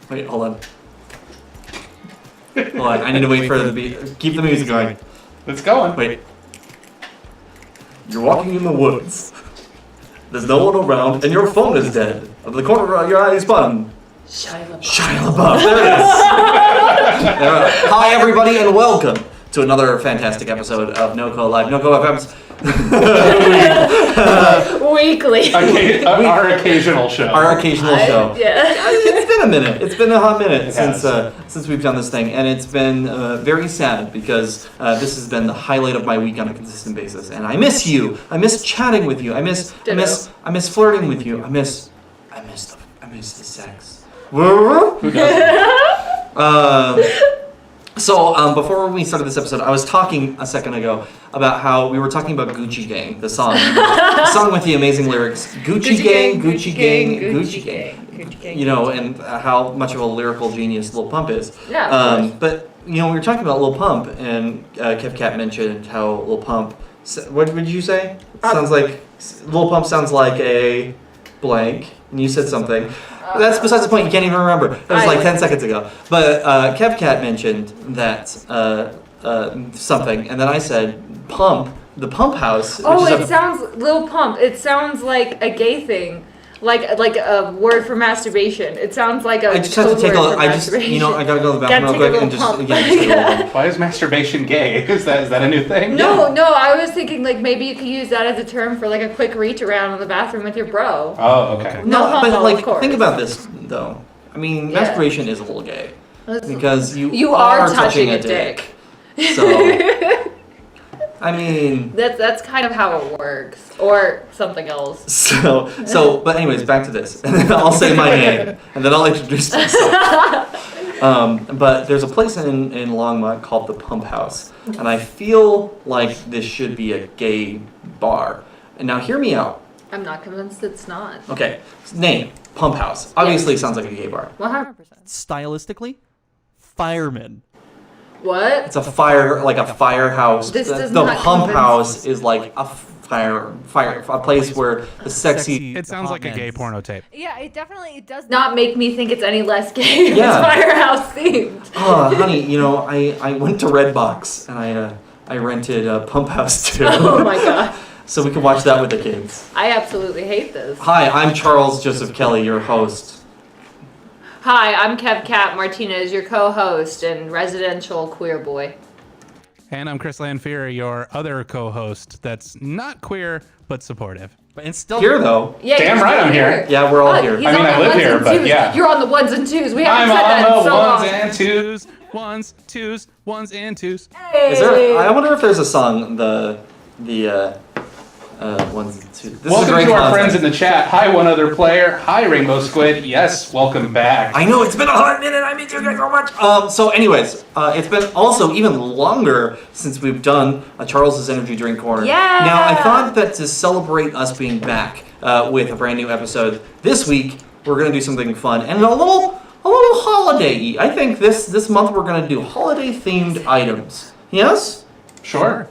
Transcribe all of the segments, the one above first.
Wait, hold on. Hold on, I need to wait for the beat. Keep the music going. It's going. Wait. You're walking in the woods. There's no one around, and your phone is dead. Out of the corner of your eye is button. Shia LaBeouf. There it is. Hi, everybody, and welcome to another fantastic episode of NoCo Live. NoCo FM's weekly. Our occasional show. Our occasional show. Yeah. It's been a minute. It's been a hot minute since we've done this thing, and it's been very sad because this has been the highlight of my week on a consistent basis. And I miss you. I miss chatting with you. I miss flirting with you. I miss the sex. Who doesn't? So before we started this episode, I was talking a second ago about how we were talking about Gucci Gang, the song with the amazing lyrics. Gucci Gang, Gucci Gang, Gucci Gang. You know, and how much of a lyrical genius Lil Pump is. Yeah. But you know, we were talking about Lil Pump, and Kev Cat mentioned how Lil Pump. What did you say? Sounds like Lil Pump sounds like a blank, and you said something. That's besides the point. You can't even remember. It was like 10 seconds ago. But Kev Cat mentioned that something, and then I said pump, the Pump House. Sounds Lil Pump. It sounds like a gay thing, like a word for masturbation. It sounds like a. I just have to take a. I gotta go to the bathroom real quick and just again. Why is masturbation gay? Is that a new thing? No. I was thinking like maybe you could use that as a term for like a quick reach around in the bathroom with your bro. Oh, okay. No, but like of course. think about this though. I mean, masturbation is a little gay because you are touching a dick. So. I mean... That's kind of how it works. Or something else. But anyways, back to this. And then I'll say my name. And then I'll introduce myself. But there's a place in Longmont called the Pump House. And I feel like this should be a gay bar. And now hear me out. I'm not convinced it's not. Okay. Name. Pump House. Obviously sounds like a gay bar. 100%. Stylistically, fireman. What? It's a firehouse. The Pump House is like a a place where the sexy. It sounds like a gay porno tape. Yeah, it does not make me think it's any less gay if it's firehouse themed. Oh, honey, you know, I went to Redbox and I rented Pump House too. Oh my god. So we can watch that with the kids. I absolutely hate this. Hi, I'm Charles Joseph Kelly, your host. Hi, I'm Kev Cat Martinez, your co-host and residential queer boy. And I'm Chris Lanfear, your other co-host that's not queer, but supportive. And still here, though. Yeah, damn right I'm here. Yeah, we're all here. I live here, but yeah. You're on the ones and twos. We haven't said that in so long. I'm on the long. ones and twos. Ones, twos, ones and twos. Hey. Is there? I wonder if there's a song, the ones and twos. Welcome to our friends in the chat. Hi, one other player. Hi, Rainbow Squid. Yes, welcome back. I know, it's been a hot minute. I miss you guys so much. So anyways, it's been also even longer since we've done a Charles's Energy Drink Corner. Yeah. Now, I thought that to celebrate us being back with a brand new episode this week, we're going to do something fun and a little holiday-y. I think this month we're going to do holiday-themed items. Yes? Sure.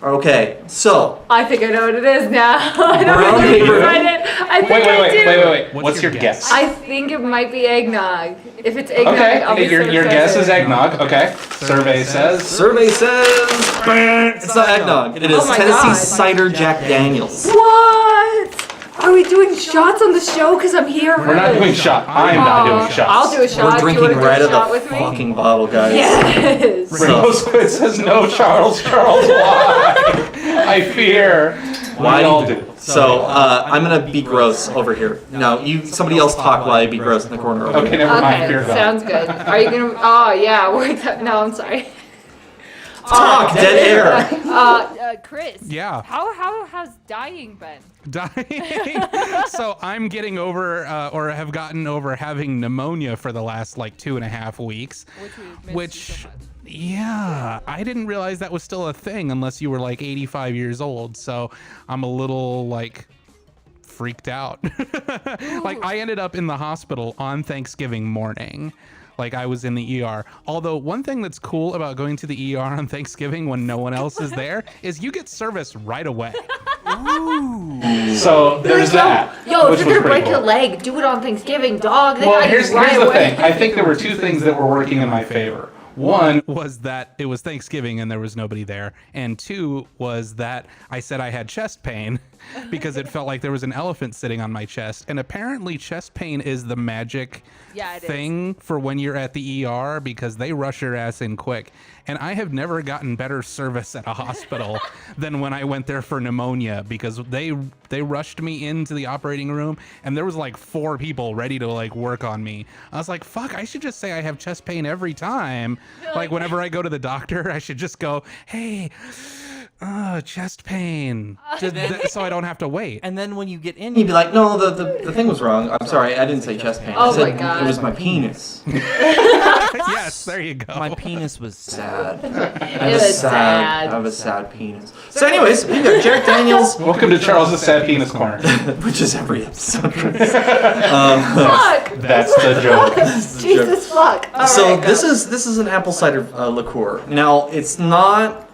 Okay, so. I think I know what it is now. I don't know if you can find it. I think I do. Wait. What's your guess? I think it might be eggnog. If it's eggnog, okay. I'll be your guess is eggnog. Okay. Survey says. It's not eggnog. It is Tennessee Cider Jack Daniels. What? Are we doing shots on the show? Because I'm here. We're not doing shots. I'm not doing shots. I'll do a shot. We're drinking right out of the fucking bottle, guys. Yes. Rainbow Squid says no, Charles. Why? I fear. Why all do? So I'm gonna be gross over here. No, somebody else talk while I be gross in the corner over Okay, here. never mind. Fear God. Sounds good. Are you gonna? Oh yeah. No, I'm sorry. Talk, dead air. Chris. Yeah. How's dying been? Dying. So I'm getting over, or have gotten over having pneumonia for the last like 2.5 weeks. Which yeah, I didn't realize that was still a thing unless you were like 85 years old. So I'm a little like freaked out. Like I ended up in the hospital on Thanksgiving morning. Like I was in the ER. Although one thing that's cool about going to the ER on Thanksgiving when no one else is there is you get service right away. What? So there's that. Yo, which if was you're gonna pretty break cool. your leg, do it on Thanksgiving, dog. They Well, got you here's right the away. thing. I think there were two things that were working in my favor. One was that it was Thanksgiving and there was nobody there. And two was that I said I had chest pain because it felt like there was an elephant sitting on my chest. And apparently chest pain is the magic thing for when you're at the ER because they rush your ass in quick. And I have never gotten better service at a hospital than when I went there for pneumonia because they rushed me into the operating room and there was like 4 people ready to like work on me. I was like, fuck, I should just say I have chest pain every time. Like whenever I go to the doctor, I should just go, hey, chest pain. So I don't have to wait. And then when you get in, He'd be like, no, the thing was wrong. I'm sorry, I didn't say chest pain. Oh I said my God. It was my penis. Yes, there you go. my penis was Sad. It was sad. I have a sad penis. So anyways, we got Jack Daniels, Welcome to Charles' Sad Penis Corner. which is every episode. Fuck! That's the joke. Jesus fuck. All So right, this go. is an apple cider liqueur. Now it's not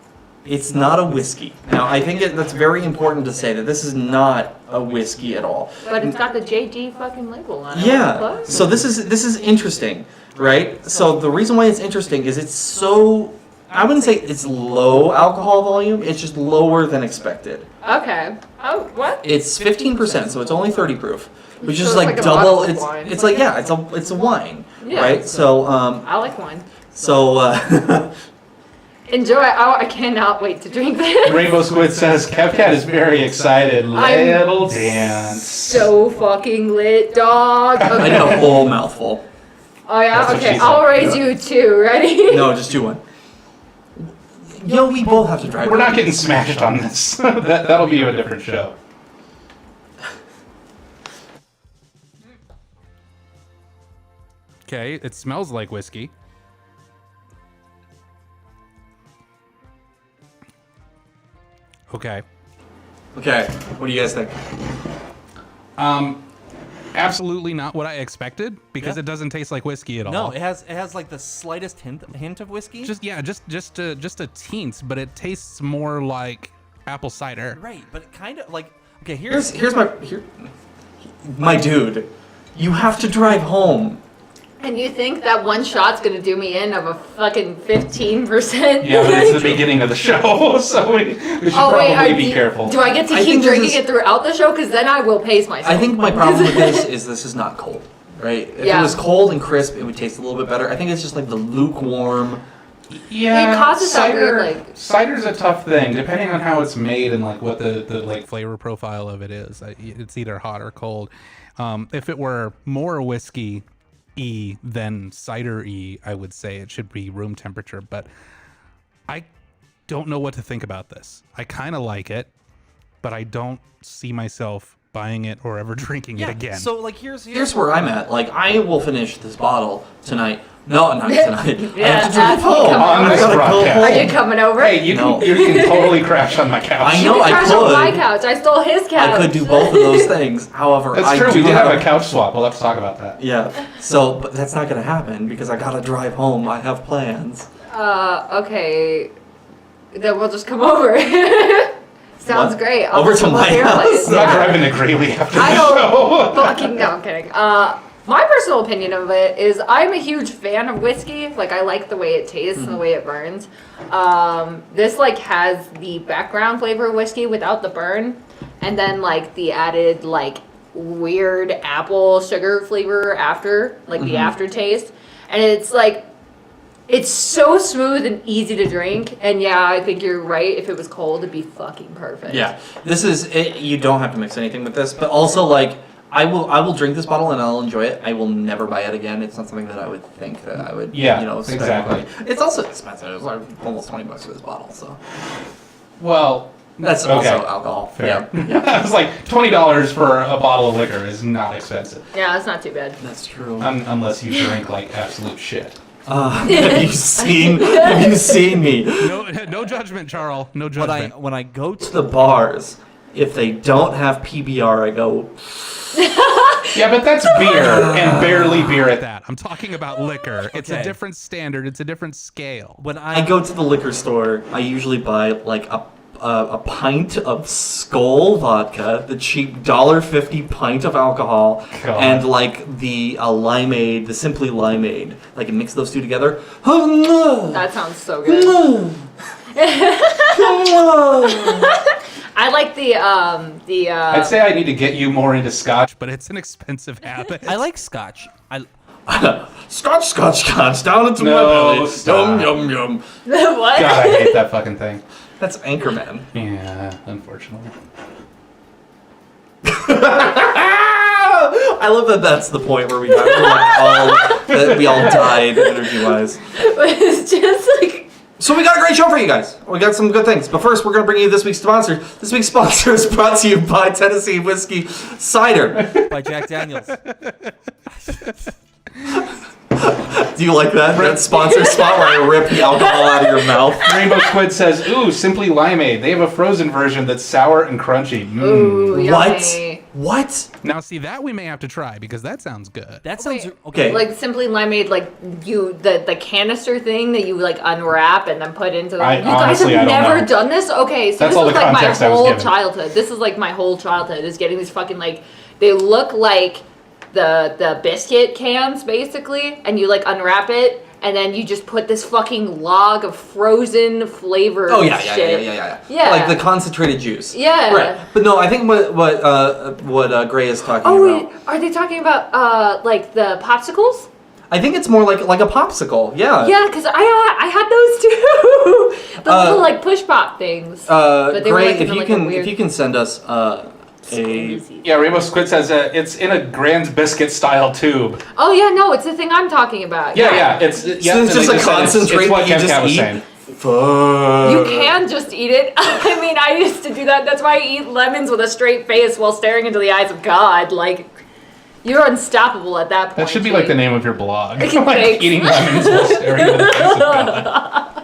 a whiskey. Now I think that's very important to say that this is not a whiskey at all. But it's got the JG fucking label on it. Yeah. What? So this is interesting, right? So the reason why it's interesting is it's so, I wouldn't say it's low alcohol volume. It's just lower than expected. Okay. Oh, what? It's 15%, so it's only 30 proof, which is So it's like like a double. bottle of It's wine. it's like yeah, it's a wine, Yeah. right? So I like wine. so. Enjoy. Oh, I cannot wait to drink this. Rainbow Squid says Kevcat is very excited. I'm Little dance. So fucking lit, dog. Okay. I did a whole mouthful. Oh yeah. That's what Okay. she I'll said. raise you 2. Ready? No, just do one. Yo, we both have to drive. We're not getting smashed on this. That'll be a different show. Okay, it smells like whiskey. Okay. Okay, what do you guys think? Absolutely not what I expected because Yeah. it doesn't taste like whiskey at all. no. It has like the slightest hint of whiskey. just a teens, but it tastes more like apple cider. right, but it kind of like okay. Here's my dude. You have to drive home. And you think that one shot's gonna do me in of a fucking 15%? Yeah, but it's the beginning of the show, so we should probably be careful. Do I get to I keep think this drinking is- it throughout the show? Because then I will pace myself. I think my problem with this is not cold, right? If Yeah. it was cold and crisp, it would taste a little bit better. I think it's just like the lukewarm. Yeah, It causes that cider. weird, like- Cider's a tough thing, depending on how it's made and like what the like flavor profile of it is. It's either hot or cold. If it were more whiskey than cider I would say it should be room temperature. But I don't know what to think about this. I kind of like it, but I don't see myself buying it or ever drinking it again. So like Here's where I'm at. Like, I will finish this bottle tonight. No, not tonight. I Yeah, have to drive that's home. coming On I this gotta go broadcast. Are you home. coming over? Hey, you No. can totally crash on my couch. I know. You I crashed on my could. couch. I stole his couch. I could do both of those things. However, That's I true. do We did have a couch swap. We'll have to talk about that. Yeah. So, but that's not gonna happen because I gotta drive home. I have plans. Okay. Then we'll just come over. Sounds What? great. I'll Over just to come my your house? place. I'm not Yeah. driving to Greeley after I the don't show. fucking no, I'm kidding. My personal opinion of it is I'm a huge fan of whiskey. Like I like the way it tastes and the way it burns. This like has the background flavor of whiskey without the burn, and then like the added like weird apple sugar flavor after, like the aftertaste, and it's like. It's so smooth and easy to drink, and yeah, I think you're right. If it was cold, it'd be fucking perfect. Yeah. This is it. You don't have to mix anything with this, but also like I will drink this bottle and I'll enjoy it. I will never buy it again. It's not something that I would think that I would. Yeah, You know. spend exactly. money. It's also expensive. It's like almost $20 for this bottle. So Well, that's Okay. also alcohol. fair. Yeah. I was like, $20 for a bottle of liquor is not expensive. Yeah, that's not too bad. That's true. Unless you drink like absolute shit. Have you seen me? No judgment, Charles. No judgment. when I go To to the bars, if they don't have PBR, I go. Yeah, but that's beer and barely beer at that. that. I'm talking about liquor. It's a Okay. different standard. It's a different scale. when I go to the liquor store. I usually buy like a a pint of Skull vodka, the cheap $1.50 pint of alcohol, God. and like the limeade, the Simply Limeade. Like mix those two together. That sounds so good. I like the I'd say I need to get you more into scotch, but it's an expensive habit. I like scotch. Scotch down into No, my belly. stop. Yum yum. what? God, I hate that fucking thing. That's Anchorman. Yeah, unfortunately. I love that that's the point where we got we all died energy wise. It's just like. So we got a great show for you guys. We got some good things. But first, we're going to bring you this week's sponsor. This week's sponsor is brought to you by Tennessee Whiskey Cider. By Jack Daniels. Do you like that? That sponsor spot where I rip the alcohol out of your mouth? Rainbow Squid says, "Ooh, Simply Limeade. They have a frozen version that's sour and crunchy." Mm. Ooh, yummy. What? Now, see, that we may have to try because that sounds good. That sounds Wait, okay. Like Simply Limeade, like the canister thing that you like unwrap and then put into. I You guys honestly, I have don't never know. done this? Okay, so That's this all was the like my context I was whole given. childhood. This is like my whole childhood is getting these fucking like they look like the biscuit cans basically, and you like unwrap it. And then you just put this fucking log of frozen flavor. Oh yeah. shit. Yeah. Like the concentrated juice. Yeah. Right. But no, I think what Gray is talking Oh about. wait, are they talking about like the popsicles? I think it's more like a popsicle. Yeah. Yeah, because I had those too. The little like push pop things. But they were, Gray, like, in, like, a weird- if you can send us a. Yeah, Rainbow Squid says it's in a Grand Biscuit style tube. Oh yeah, no, it's the thing I'm talking about. Yeah. It's So it's just a concentrate it's what that you Kev just was eat? saying. Fuck. You can just eat it. I mean, I used to do that. That's why I eat lemons with a straight face while staring into the eyes of God. Like, you're unstoppable at that point. That should be like the name of your blog. Thanks. Like eating lemons while staring into the face of God.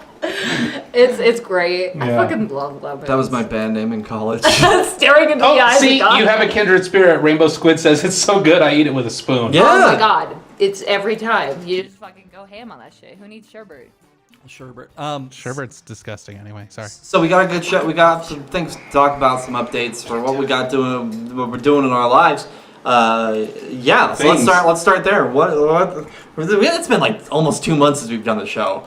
It's great. I Yeah. fucking love lemons. That was my band name in college. staring into the Oh, eyes see, of God. you have a kindred spirit. Rainbow Squid says it's so good I eat it with a spoon. Yeah. Oh my God, it's every time. You just fucking go ham on that shit. Who needs sherbet? Sherbet. Sherbet's disgusting anyway. Sorry. So we got a good show. We got some things to talk about, some updates for what we got doing, what we're doing in our lives. Yeah. So Things. let's start there. What? It's been like almost 2 months since we've done the show.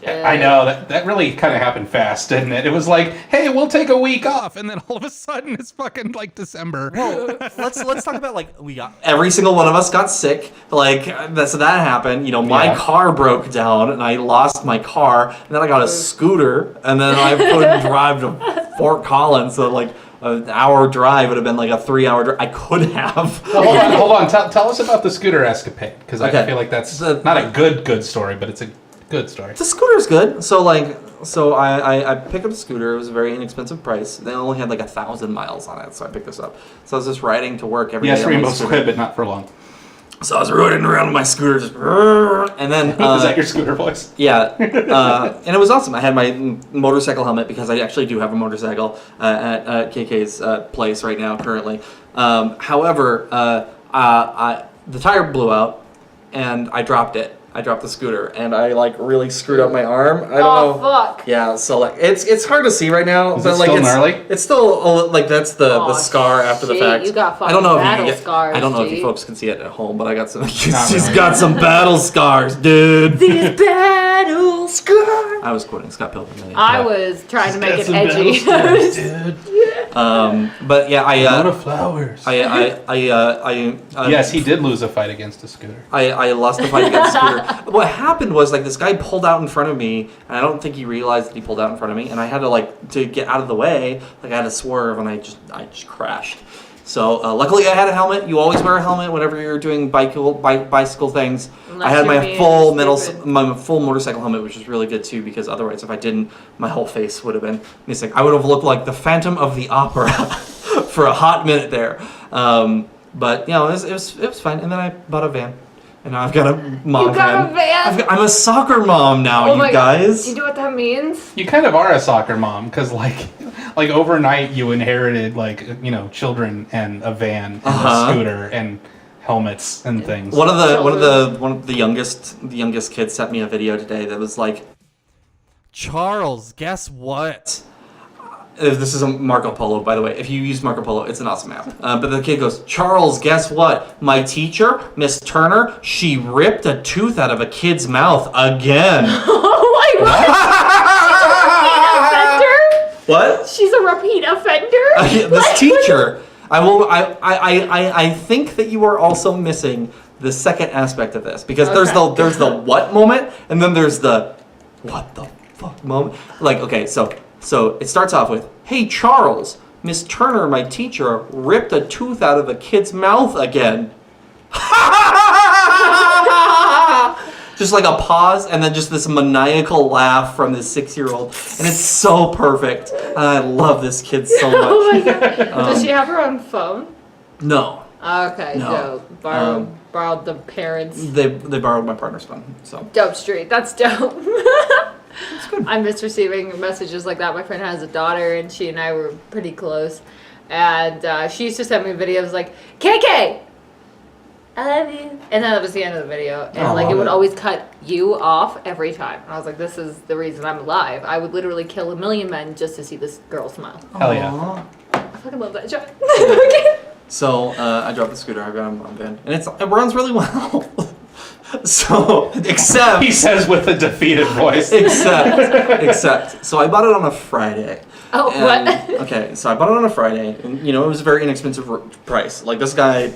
I know that really kind of happened fast, didn't it? It was like, hey, we'll take a week off, and then all of a sudden it's fucking like December. Well, let's talk about like we got. Every single one of us got sick. Like so that happened. You know, my Yeah. car broke down, and I lost my car. And then I got a scooter, and then I couldn't drive to Fort Collins. So like an hour drive would have been like a 3-hour drive. I could have. Well, hold on. Tell us about the scooter escapade, because I Okay. feel like that's The- not a good story, but it's a good story. The scooter's good. So I picked up a scooter. It was a very inexpensive price. They only had like 1,000 miles on it, so I picked this up. So I was just riding to work every day. Yes, on my Rainbow scooter. Squid, but not for long. So I was riding around on my scooter, just and then Is that your scooter voice? yeah, and it was awesome. I had my motorcycle helmet because I actually do have a motorcycle at KK's place right now currently. However, the tire blew out, and I dropped it. I dropped the scooter, and I like really screwed up my arm. I don't Oh know. fuck. Yeah, so like it's hard to see right now, Is but it like still it's gnarly? It's still like that's the Aw, scar after the shit, fact. you got I don't know fucking if you battle can get, scars, I don't know if you G. folks can see it at home, but I got some. Not She's really. got some battle scars, dude. These battle scars. I was quoting Scott Pilgrim. I was trying to make it Some edgy. battle scars, dude. But yeah, A lot of flowers. Yes, Yes, he did lose a fight against a scooter. I lost the fight against Scooter. What happened was like this guy pulled out in front of me, and I don't think he realized that he pulled out in front of me, and I had to get out of the way, like I had to swerve, and I just crashed. So luckily I had a helmet. You always wear a helmet whenever you're doing bicycle things. Unless I had you're my being stupid. my full motorcycle helmet, which was really good too, because otherwise if I didn't, my whole face would have been missing. I would have looked like the Phantom of the Opera for a hot minute there. But you know, it was fine. And then I bought a van. And now I've got a mom You got a van? I'm a soccer mom now, Oh you my God. guys. Do you know what that means? You kind of are a soccer mom, because like overnight you inherited children and a van and Uh-huh. a scooter and helmets and things. One of the youngest kids sent me a video today that was like, Charles, guess what? This is a Marco Polo, by the way. If you use Marco Polo, it's an awesome app. But the kid goes, Charles, guess what? My teacher, Miss Turner, she ripped a tooth out of a kid's mouth again. Oh my god! What? She's a repeat offender? This teacher. I think that you are also missing the second aspect of this. Because there's the what moment, and then there's the what the fuck moment. Like, okay, so it starts off with, hey, Charles, Miss Turner, my teacher, ripped a tooth out of a kid's mouth again. Just like a pause, and then just this maniacal laugh from this 6-year-old. And it's so perfect. I love this kid so much. Oh my god. Does she have her own phone? No. Okay, No. dope. Borrowed the parents. They borrowed my partner's phone, so. Dope street. That's dope. I miss receiving messages like that. My friend has a daughter, and she and I were pretty close. And she used to send me videos like, KK, I love you. And that was the end of the video. And it would always cut you off every time. And I was like, this is the reason I'm alive. I would literally kill a million men just to see this girl smile. Hell yeah. I fucking love that joke. So I dropped the scooter. I got him on van, and it runs really well. So except He says with a defeated voice. except. So I bought it on a Friday. Oh, And, what? Okay, so I bought it on a Friday, and it was a very inexpensive price. Like this guy,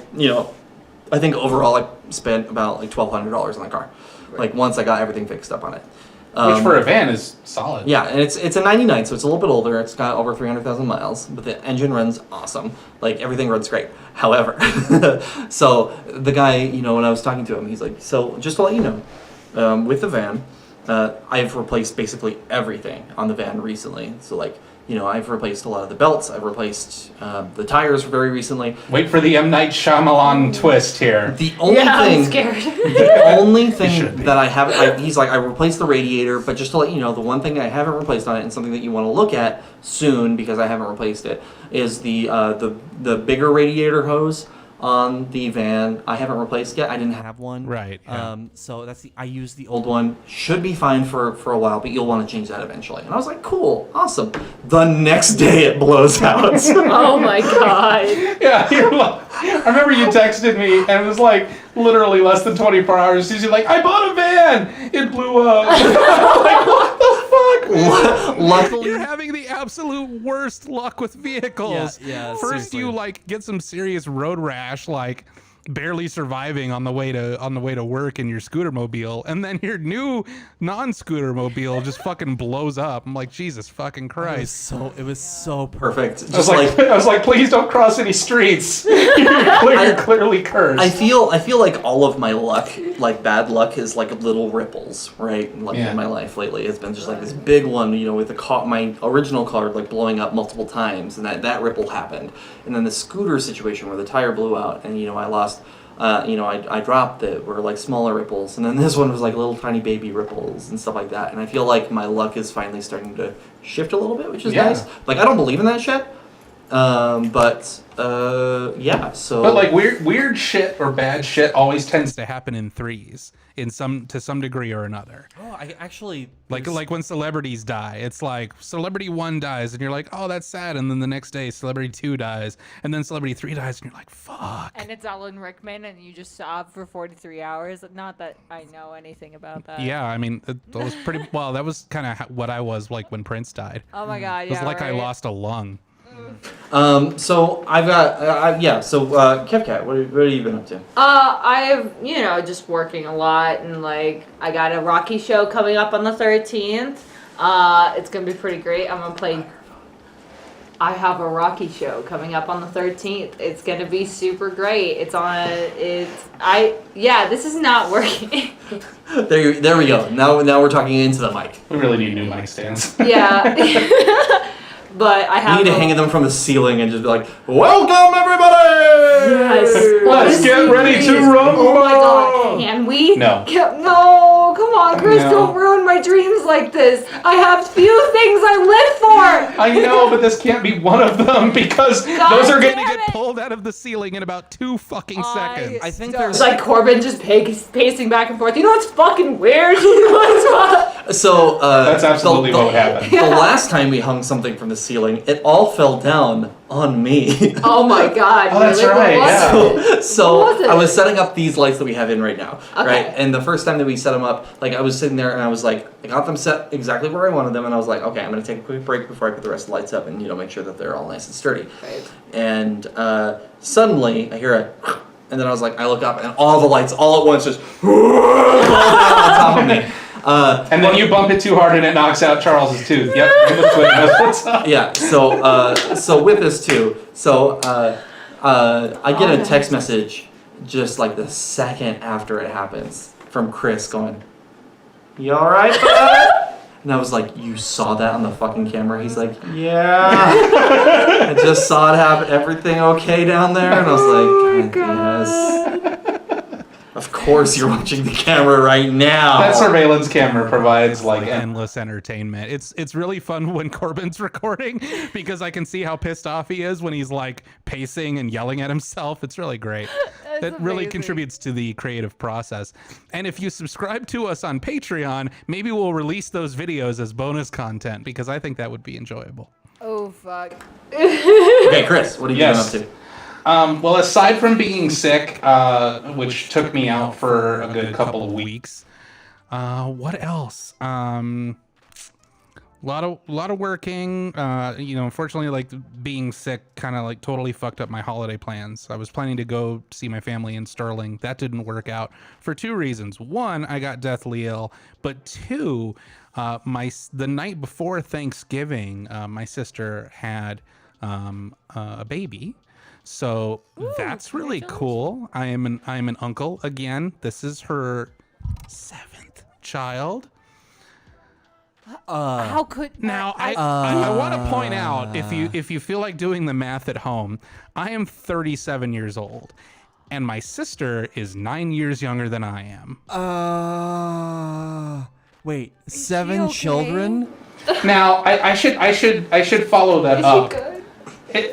I think overall I spent about like $1,200 on the car. Like once I got everything fixed up on it. Which for a van is solid. Yeah, and it's a 99, so it's a little bit older. It's got over 300,000 miles, but the engine runs awesome. Like everything runs great. However, so the guy, when I was talking to him, he's like, so just to let you know, with the van, I've replaced basically everything on the van recently. So like, I've replaced a lot of the belts. I've replaced the tires very recently. Wait for the M. Night Shyamalan twist here. The only I'm scared. The only thing should be. that I haven't, he's like, I replaced the radiator, but just to let you know, the one thing I haven't replaced on it, and something that you want to look at soon because I haven't replaced it, is the bigger radiator hose on the van. I haven't replaced yet. I didn't have one. Right, yeah. So I used the old one. Should be fine for a while, but you'll want to change that eventually. And I was like, cool, awesome. The next day it blows out. Oh my god. Yeah, I remember you texted me, and it was like literally less than 24 hours. You're like, I bought a van. It blew up. I'm like, what the fuck? Man? Luckily, You're having the absolute worst luck with vehicles. Yeah, First, seriously. you get some serious road rash, barely surviving on the way to work in your scooter mobile, and then your new non-scooter mobile just fucking blows up. I'm like, Jesus fucking Christ. It was so perfect. I was like, please don't cross any streets. You're clearly cursed. I feel like all of my luck, like bad luck, is like little ripples, right? In my life lately, it's been just like this big one, with my original car blowing up multiple times, and that ripple happened, and then the scooter situation where the tire blew out, and I lost. I dropped it were smaller ripples, and then this one was little tiny baby ripples and stuff like that. And I feel like my luck is finally starting to shift a little bit, which is nice. I don't believe in that shit. Yeah. So. But weird shit or bad shit always tends to happen in threes, to some degree or another. Oh, I actually like when celebrities die, it's like celebrity 1 dies, and you're like, oh, that's sad, and then the next day celebrity 2 dies, and then celebrity 3 dies, and you're like, fuck. And it's Alan Rickman, and you just sob for 43 hours. Not that I know anything about that. Yeah, I mean, that was pretty. Well, that was kind of what I was like when Prince died. Oh my god, It was yeah. like right. I lost a lung. So I've got So KevCat, what have you been up to? I've just working a lot, and I got a Rocky show coming up on the 13th. It's gonna be pretty great. I'm gonna play. I have a Rocky show coming up on the 13th. It's gonna be super great. This is not working. There we go. Now we're talking into the mic. We really need new mic stands. Yeah. But I have. You need to hang them from the ceiling and just be like, "Welcome, everybody! Yes. Let's get ready to rumble! Oh my god, can we? No. No, come on, Chris, No. don't ruin my dreams like this. I have few things I live for. I know, but this can't be one of them because those are going to damn get it. pulled out of the ceiling in about 2 fucking seconds. I think It's there's It's like Corbin just pacing back and forth. You know what's fucking weird? You know what's So That's absolutely what would happen. The last time we hung something from the ceiling, it all fell down on me. Oh my god. Oh, that's really? What right, was yeah. it? So What was it? I was setting up these lights that we have in right now, Okay. right? And the first time that we set them up, like I was sitting there and I was like, I got them set exactly where I wanted them, and I was like, okay, I'm gonna take a quick break before I put the rest of the lights up, and make sure that they're all nice and sturdy. Right. And suddenly I hear a, and then I was like, I look up and all the lights all at once just fall down on top of me. And then you bump it too hard and it knocks out Charles's tooth. Yep, that's what's up. Yeah. So with this too. So I get a text message just like the second after it happens from Chris going, "You all right, bud?" And I was like, "You saw that on the fucking camera?" He's like, "Yeah." I just saw it happen. Everything okay down there? And I was like, "Yes." Of course you're watching the camera right now. That surveillance camera provides like endless entertainment. It's really fun when Corbin's recording because I can see how pissed off he is when he's like pacing and yelling at himself. It's really great. That's It really amazing. contributes to the creative process. And if you subscribe to us on Patreon, maybe we'll release those videos as bonus content because I think that would be enjoyable. Oh fuck. Okay, Chris, what are you Yes. getting up to? Well, aside from being sick, which took me out for a good couple of weeks, what else? Lot of working. Unfortunately, like being sick, kind of like totally fucked up my holiday plans. I was planning to go see my family in Sterling. That didn't work out for 2 reasons. One, I got deathly ill, but 2, the night before Thanksgiving, my sister had a baby. So that's really cool. I am an uncle again. This is her 7th child. How could Now I want to point out, if you feel like doing the math at home, I am 37 years old, and my sister is 9 years younger than I am. wait, she 7 okay? children? Now I should follow that up. Good.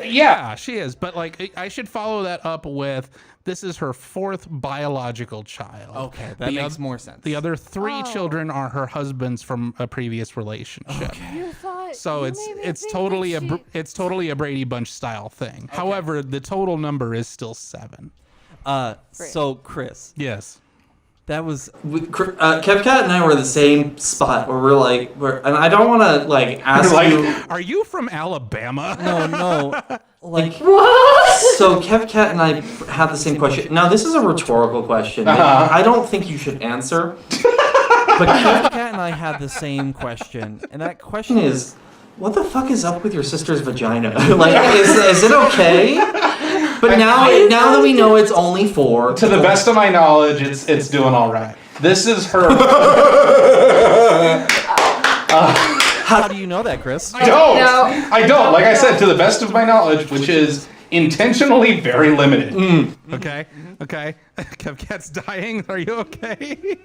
Yeah, she is, but like I should follow that up with this is her 4th biological child. Okay, that makes more sense. The other 3 Oh. children are her husbands from a previous relationship. You thought So you it's made me it's think totally that it's totally a Brady Bunch style thing. However, the total number is still 7. So Chris, Yes. that was Kevcat and I were in the same spot where and I don't want to ask Like, you. are you from Alabama? no, like So Kevcat and I had the same question. Now this is a rhetorical question. Uh-huh. I don't think you should answer. But Cat and I had the same question, and that question question is, what the fuck is up with your sister's vagina? Is it okay? But now that we know it's only 4. To the best of my knowledge, it's doing all right. This is her. How do you know that, Chris? I don't. No. I don't. Like I said, to the best of my knowledge, which is intentionally very limited. Okay. Okay. Kevcat's dying. Are you okay?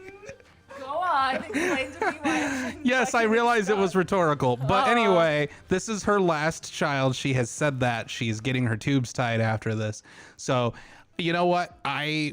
Go on, explain to me why. Yes, I realize it was rhetorical. But anyway, this is her last child. She has said that she's getting her tubes tied after this. So, you know what?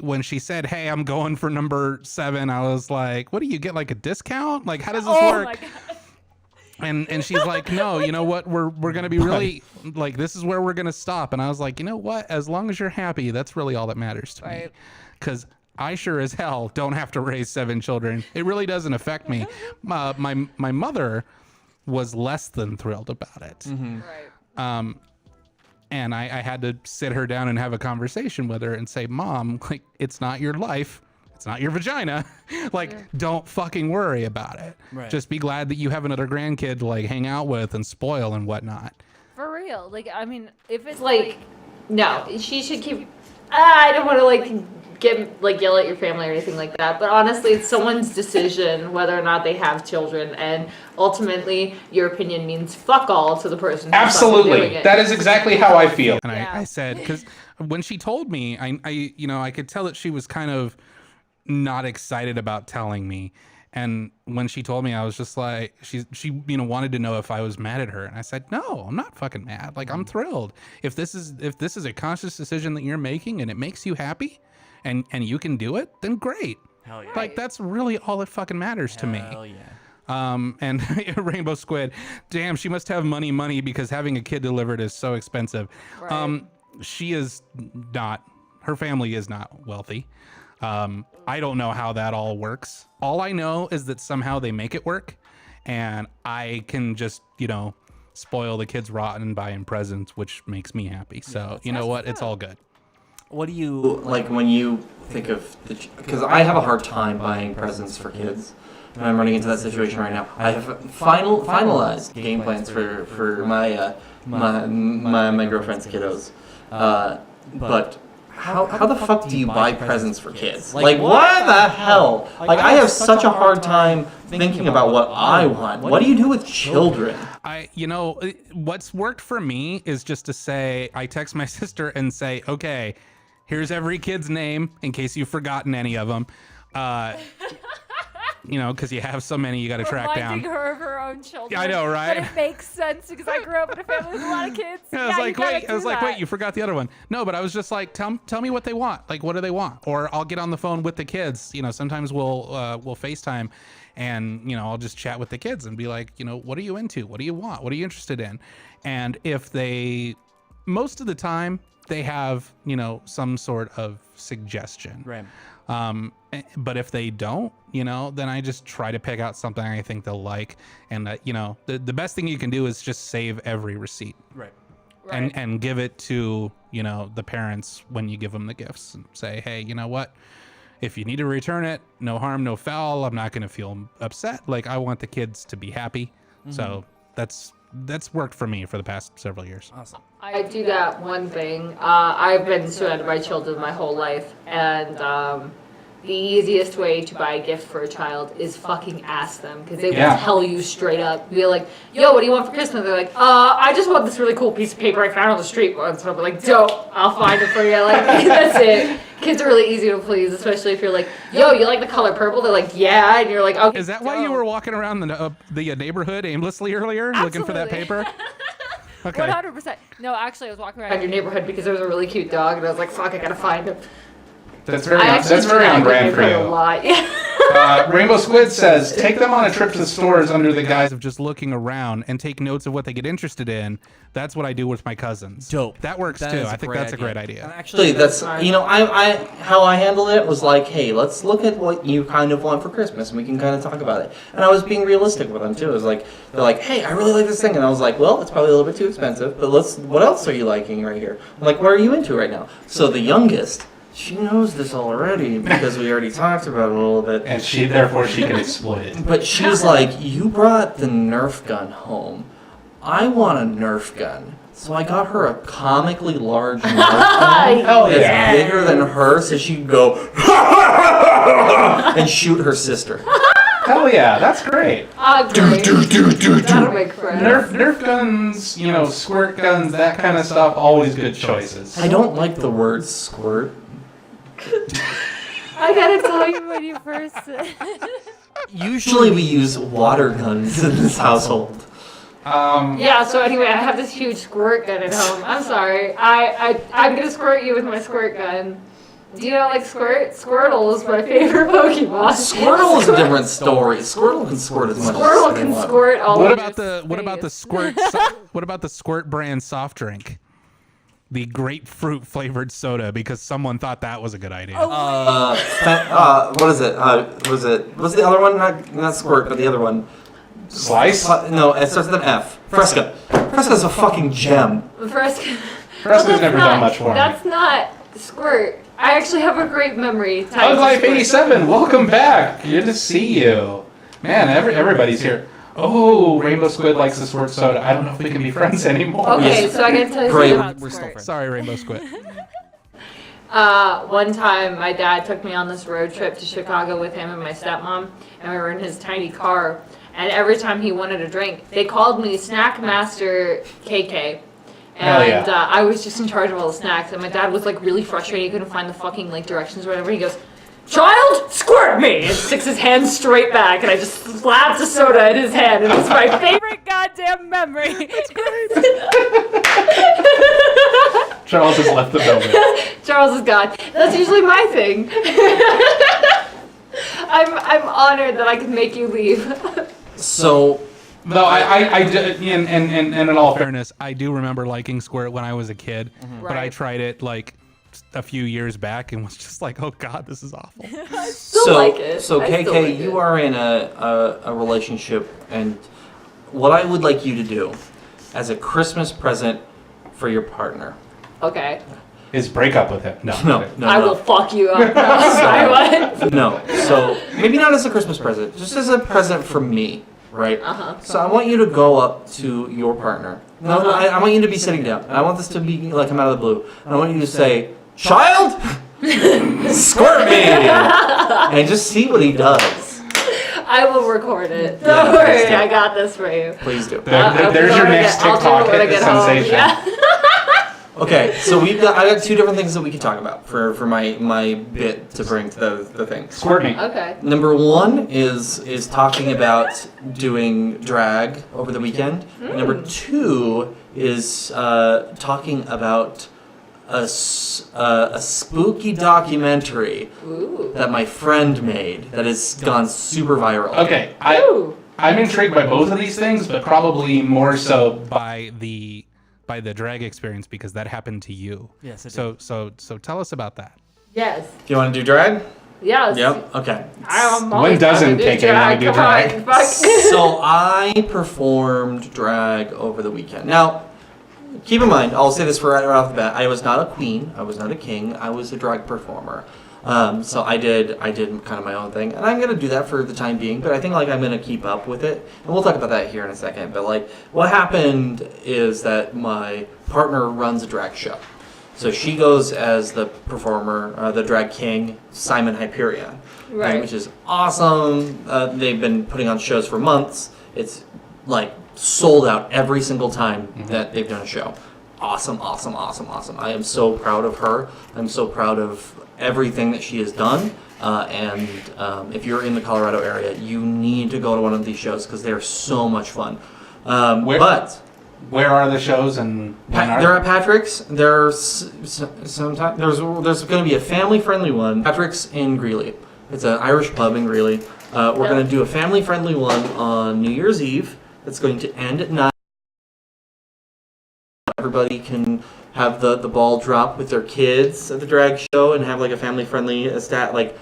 When she said, "Hey, I'm going for number 7," I was like, "What do you get? Like a discount? Like how does this Oh work?" my god. And she's like, "No, you know what? We're gonna be really like this is where we're gonna stop." And I was like, "You know what? As long as you're happy, that's really all that matters to me." Right. Because I sure as hell don't have to raise 7 children. It really doesn't affect me. My mother was less than thrilled about it. Right. And I had to sit her down and have a conversation with her and say, "Mom, like it's not your life. It's not your vagina. Don't fucking worry about it. Right. Just be glad that you have another grandkid to like hang out with and spoil and whatnot." For real. Like I mean, if it's Like, no, she should keep. I don't want to yell at your family or anything like that. But honestly, it's someone's decision whether or not they have children, and ultimately, your opinion means fuck all to the person. Who's fucking doing Absolutely. it. That is exactly how I feel. And Yeah. I said, because when she told me, I could tell that she was kind of not excited about telling me. And when she told me, I was just like, she wanted to know if I was mad at her, and I said, no, I'm not fucking mad. Like, I'm thrilled. If this is a conscious decision that you're making and it makes you happy, and you can do it, then great. Hell yeah. Like, that's really all that fucking matters to me. Hell yeah. And Rainbow Squid, damn, she must have money because having a kid delivered is so expensive. Right. She is not. Her family is not wealthy. I don't know how that all works. All I know is that somehow they make it work, and I can just, spoil the kids rotten and buy them presents, which makes me happy. So, you know what? It's all good. What do you Like when you think of because I have a hard time buying presents for kids. And I'm running into that situation right now. I have finalized game plans for my girlfriend's kiddos. But how the fuck do you buy presents for kids? Like why the hell? Like I have such a hard time thinking about what I want. What do you do with children? What's worked for me is just to say, I text my sister and say, okay, here's every kid's name in case you've forgotten any of them. Because you have so many you got to track down. Reminding her of her own children. Yeah, I know, right? But it makes sense because I grew up in a family with a lot of kids. Yeah, I was like, wait, you forgot the other one. No, but I was just like, tell me what they want. Like, what do they want? Or I'll get on the phone with the kids. Sometimes we'll FaceTime, and I'll just chat with the kids and be like, what are you into? What do you want? What are you interested in? And if most of the time they have some sort of suggestion. Right. But if they don't, then I just try to pick out something I think they'll like. And the best thing you can do is just save every receipt. Right. And give it to, the parents when you give them the gifts and say, hey, you know what? If you need to return it, no harm, no foul. I'm not going to feel upset. Like, I want the kids to be happy. Mm-hmm. So that's worked for me for the past several years. Awesome. I do that one thing. I've been surrounded by children my whole life, and the easiest way to buy a gift for a child is fucking ask them, because they will tell you straight up. Be like, yo, what do you want for Christmas? They're like, I just want this really cool piece of paper I found on the street once. And I'll be like, dope, I'll find it for you. Like, that's it. Kids are really easy to please, especially if you're like, yo, you like the color purple? They're like, yeah. And you're like, okay. Is that why you were walking around the neighborhood aimlessly earlier, looking for that paper? Okay. 100%. No, actually, I was walking around your neighborhood because there was a really cute dog, and I was like, fuck, I gotta find him. That's very on brand for you. A lot. Rainbow Squid says, take them on a trip to the stores under the guise of just looking around and take notes of what they get interested in. That's what I do with my cousins. Dope. That works too. I think that's a great idea. And Actually, that's I how I handled it was like, hey, let's look at what you kind of want for Christmas, and we can kind of talk about it. And I was being realistic with them too. It was like, they're like, hey, I really like this thing, and I was like, well, it's probably a little bit too expensive, but what else are you liking right here? I'm like, what are you into right now? So the youngest, she knows this already because we already talked about it a little bit. And therefore she can exploit it. But she's like, you brought the Nerf gun home. I want a Nerf gun. So I got her a comically large Nerf gun that's bigger than her, so she can go and shoot her sister. Hell yeah, that's great. That'll make friends. Nerf guns, squirt guns, that kind of stuff, always good choices. I don't like the word squirt. I gotta tell you when you first. Usually we use water guns in this household. Yeah, so anyway, I have this huge squirt gun at home. I'm sorry. I'm gonna squirt you with my squirt gun. Do you not like Squirt? Squirtle is my favorite Pokemon. Squirtle is a different story. Squirtle can squirt as much as Squirtle can squirt all What over about the Squirt? What about the Squirt brand soft drink? The grapefruit flavored soda, because someone thought that was a good idea. What is it? What's the other one? Not Squirt, but the other one. Slice? No, it starts with an F. Fresca. Fresca's a fucking gem. Fresca's never done much for me. That's not Squirt. I actually have a great memory. Hug Life 87, welcome back. Good to see you. Man, everybody's here. Oh, Rainbow Squid likes the Squirt soda. I don't know if we can be friends anymore. Okay, so I gotta tell you Great. something about We're still Squirt. friends. Sorry, Rainbow Squid. One time, my dad took me on this road trip to Chicago with him and my stepmom, and we were in his tiny car. And every time he wanted a drink, they called me Snack Master KK. And I was just in charge of all the snacks. And my dad was like really frustrated; he couldn't find the fucking directions or whatever. He goes, child, squirt me! And sticks his hand straight back, and I just slapped a soda in his hand, and it's my favorite goddamn memory. That's great. Charles has left the building. Charles is gone. That's usually my thing. I'm honored that I could make you leave. So, No, in all fairness, I do remember liking Squirt when I was a kid, but I Right. tried it like a few years back and was just like, oh god, this is awful. Still like it. So I still KK, like you it. are in a relationship, and what I would like you to do as a Christmas present for your partner. Okay. Is break up with him? No. I will fuck you up. No, I would. No. So maybe not as a Christmas present, just as a present from me, right? Uh-huh. So I want you to go up to your partner. No, I want you to be sitting down. And I want this to be like come out of the blue. And I want you to say, "Child, squirt me," and just see what he does. I will record it. Yeah, Don't please worry, do. I got this for you. Please do. There's your next I'll do TikTok it when I hit get home. sensation. Yeah. Okay, so I got two different things that we can talk about for my bit to bring to the thing. Squirt me. Okay. Number one is talking about doing drag over the weekend. Number two is talking about a spooky documentary Ooh. that my friend made that has gone super viral. Okay, Ooh. I'm intrigued by both of these things, but probably more so by the drag experience because that happened to you. Yes, it So tell us about that. Yes. Do you want to do drag? Yes. Yep. Okay. I'm When always doesn't down to KK drag. wanna do Come on, drag? fuck. So I performed drag over the weekend. Now, keep in mind, I'll say this right off the bat. I was not a queen. I was not a king. I was a drag performer. So I did kind of my own thing, and I'm gonna do that for the time being. But I think like I'm gonna keep up with it, and we'll talk about that here in a second. But like, what happened is that my partner runs a drag show, so she goes as the performer, the drag king, Simon Hyperion, Right. which is awesome. They've been putting on shows for months. It's like sold out every single time that they've done a show. Awesome. I am so proud of her. I'm so proud of everything that she has done. And if you're in the Colorado area, you need to go to one of these shows because they're so much fun. Where are the shows and when are They're at Patrick's. There's sometimes there's going to be a family-friendly one. Patrick's in Greeley. It's an Irish pub in Greeley. We're going to do a family-friendly one on New Year's Eve. It's going to end at 9. Everybody can have the ball drop with their kids at the drag show and have like a family-friendly like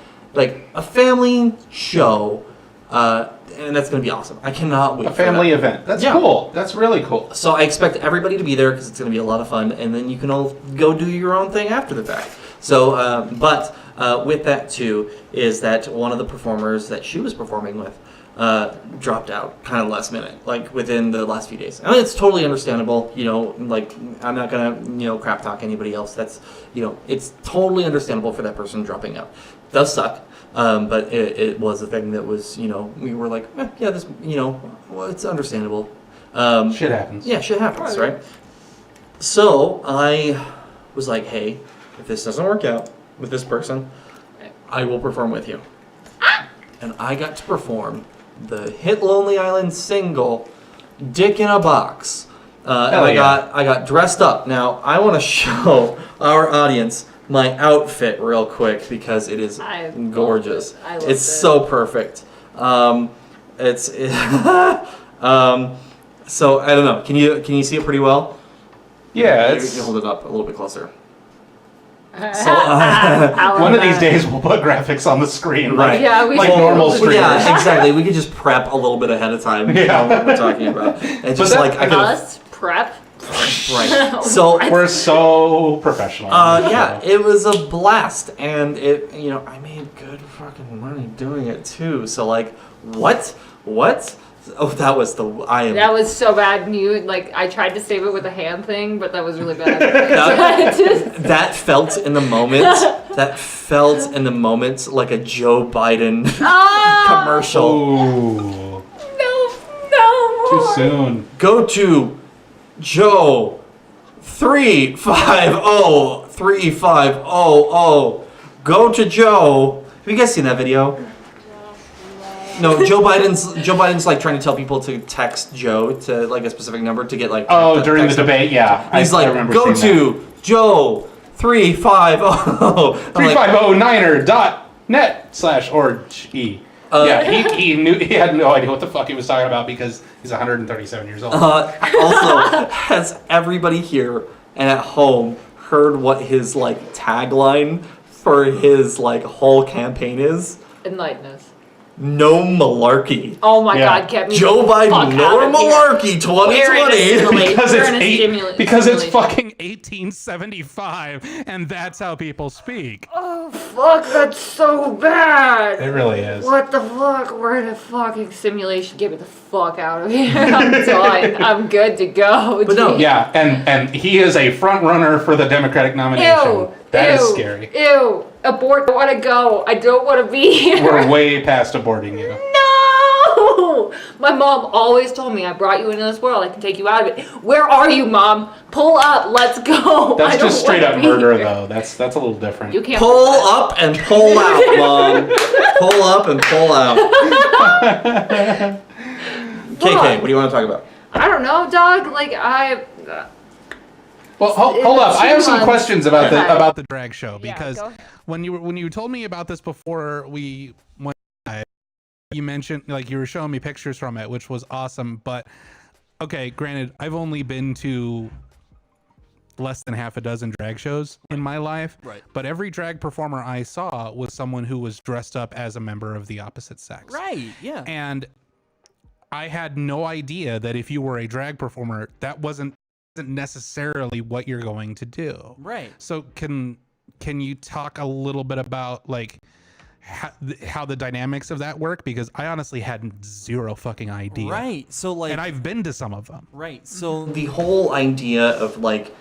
a family show. And that's going to be awesome. I cannot wait a for family that. event? That's Yeah. cool. That's really cool. So I expect everybody to be there because it's going to be a lot of fun, and then you can all go do your own thing after the fact. So, with that too, is that one of the performers that she was performing with dropped out kind of last minute, like within the last few days. I mean, it's totally understandable. You know, like I'm not gonna crap talk anybody else. That's it's totally understandable for that person dropping out. It does suck. But it was a thing that was, we were like, yeah, this, well, it's understandable. Shit happens. Yeah, shit happens, right? So I was like, hey, if this doesn't work out with this person, I will perform with you. And I got to perform the hit Lonely Island single, Dick in a Box. And I got dressed up. Now, I want to show our audience my outfit real quick because it is gorgeous. I love it's it. so perfect. So I don't know. Can you see it pretty well? Yeah, You it's can hold it up a little bit closer. one of these days we'll put graphics on the screen, Right. Yeah, we like should. normal Well, streamers. yeah, exactly. We could just prep a little bit ahead of time. You know what we're talking about. And just that- I could Us prep. right. So We're so professional. yeah, it was a blast, and I made good fucking money doing it too. So like, what? Oh, that was That was so bad. And I tried to save it with a hand thing, but that was really bad. that felt in the moment. That felt in the moment like a Joe Biden commercial. Ooh, No too more. soon. Go to Joe 350350. Go to Joe Have you guys seen that video? No, Joe Biden's like trying to tell people to text Joe to like a specific number to get like. During the debate, yeah. He's like, go to Joe 350. 350niner.net/org. Yeah, he knew, he had no idea what the fuck he was talking about because he's 137 years old. Also, has everybody here and at home heard what his like tagline for his like whole campaign is? Enlighten us. No malarkey. Oh my God, get me Joe the fuck Biden, no out of here. malarkey 2020. Because it's fucking 1875, and that's how people speak. Oh fuck, that's so bad. It really is. What the fuck? We're in a fucking simulation. Get me the fuck out of here. I'm done. I'm good to go. But no, yeah, and he is a front runner for the Democratic nomination. Ew. That is scary. Ew. Abort. I want to go. I don't want to be here. We're way past aborting you. No! My mom always told me, I brought you into this world. I can take you out of it. Where are you, Mom? Pull up. Let's go. That's just straight up murder, here. though. That's a little different. You can't pull up and pull out, Mom. Pull up and pull out. KK, what do you want to talk about? I don't know, dog. Like, Well, hold up. I have some questions about about the drag show Yeah, because go ahead. when you told me about this before we went live, you mentioned like you were showing me pictures from it, which was awesome. But okay, granted, I've only been to less than half a dozen drag shows in my life. Right. But every drag performer I saw was someone who was dressed up as a member of the opposite sex. Right. Yeah. And I had no idea that if you were a drag performer, that wasn't necessarily what you're going to do. Right. So can you talk a little bit about like how the dynamics of that work? Because I honestly had zero fucking idea. Right. So like, and I've been to some of them. right. So The whole idea of like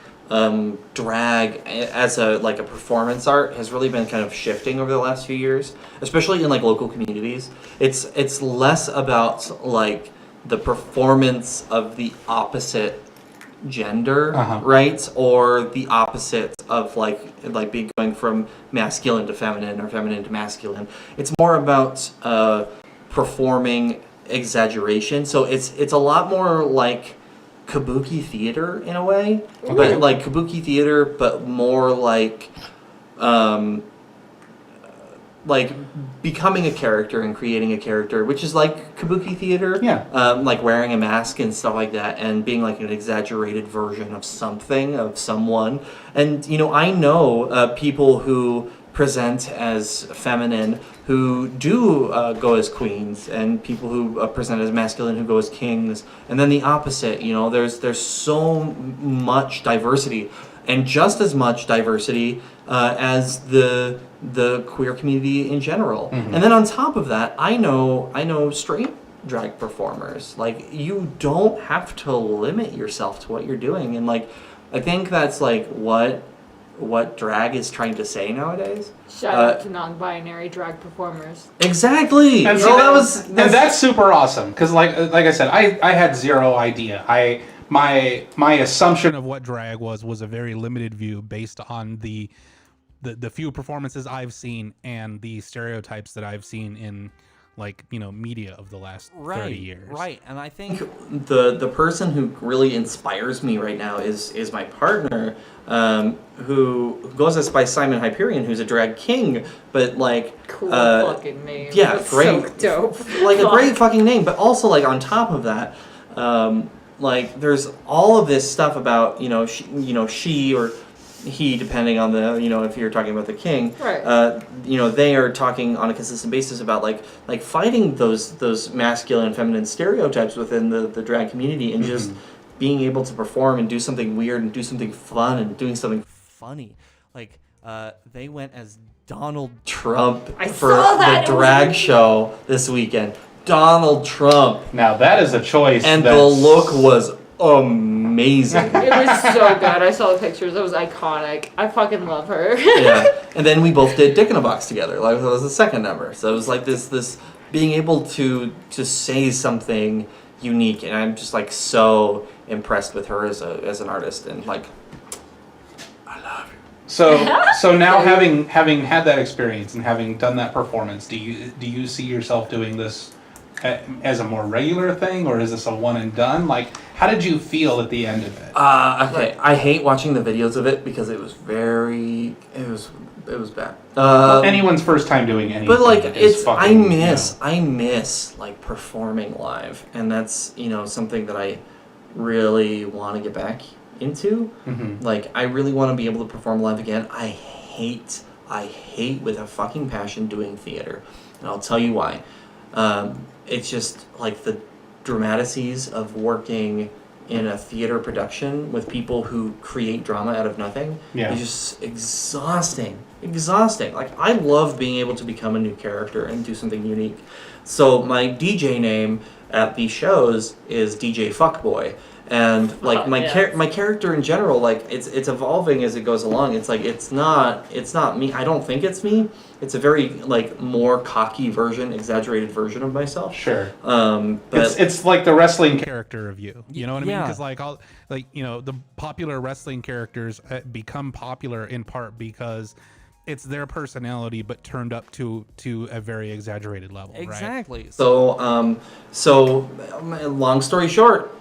drag as a performance art has really been kind of shifting over the last few years, especially in like local communities. It's less about like the performance of the opposite gender, right, or the opposite of like being going from masculine to feminine or feminine to masculine. It's more about performing exaggeration. So it's a lot more like kabuki theater in a way, but like kabuki theater, but more like becoming a character and creating a character, which is like kabuki theater. Yeah. Like wearing a mask and stuff like that, and being like an exaggerated version of something, of someone. And I know people who present as feminine who do go as queens, and people who present as masculine who go as kings, and then the opposite. There's so much diversity, and just as much diversity as the queer community in general. And then on top of that, I know straight drag performers. Like, you don't have to limit yourself to what you're doing, and like I think that's like what drag is trying to say nowadays. Shout out to non-binary drag performers. Exactly. And that's super awesome because like I said, I had zero idea. My assumption of what drag was a very limited view based on the few performances I've seen and the stereotypes that I've seen in media of the last 30 years. Right. And I think the person who really inspires me right now is my partner, who goes by Simon Hyperion, who's a drag king, but like Cool fucking name. Yeah, That's great. So dope. Like a great fucking name, but also like on top of that, like there's all of this stuff about she or he, depending on the if you're talking about the king, Right. They are talking on a consistent basis about like fighting those masculine and feminine stereotypes within the drag community, and just being able to perform and do something weird and do something fun and doing something funny. Like they went as Donald Trump I for saw that. the drag show this weekend. Donald Trump, Now that is a choice. and the that's- look was amazing. It was so good. I saw the pictures. It was iconic. I fucking love her. Yeah, and then we both did Dick in a Box together. Like, that was the second number. So it was like this being able to say something unique, and I'm just like so impressed with her as an artist, and like I love you. So now having had that experience and having done that performance, do you see yourself doing this as a more regular thing, or is this a one and done? Like, how did you feel at the end of it? Okay, I hate watching the videos of it because it was bad. Anyone's first time doing anything, But like is I fucking, miss like performing live, and that's something that I really want to get back into. Mm-hmm. Like I really want to be able to perform live again. I hate with a fucking passion doing theater, and I'll tell you why. It's just like the dramatices of working in a theater production with people who create drama out of nothing. Yeah. It's just exhausting. Like I love being able to become a new character and do something unique. So my DJ name at these shows is DJ Fuckboy. And like my character in general, like it's evolving as it goes along. It's like it's not me. I don't think it's me. It's a very like more cocky version, exaggerated version of myself. Sure. But it's like the wrestling character of you. You know what I mean? Yeah. Because the popular wrestling characters become popular in part because it's their personality but turned up to a very exaggerated level. Exactly. Right? so long story short,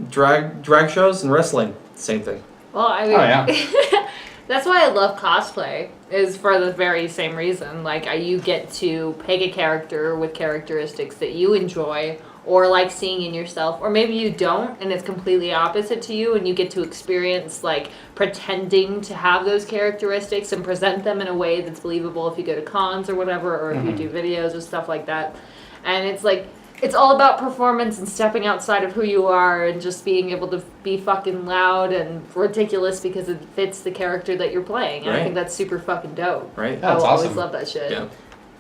drag shows and wrestling, same thing. Well, I mean, Oh, yeah. that's why I love cosplay, is for the very same reason. Like, you get to pick a character with characteristics that you enjoy or like seeing in yourself, or maybe you don't and it's completely opposite to you, and you get to experience like pretending to have those characteristics and present them in a way that's believable if you go to cons or whatever, or if you do videos or stuff like that. And it's like, it's all about performance and stepping outside of who you are and just being able to be fucking loud and ridiculous because it fits the character that you're playing. And I Right. think that's super fucking dope. Right. I will That's always awesome. love that shit. Yeah.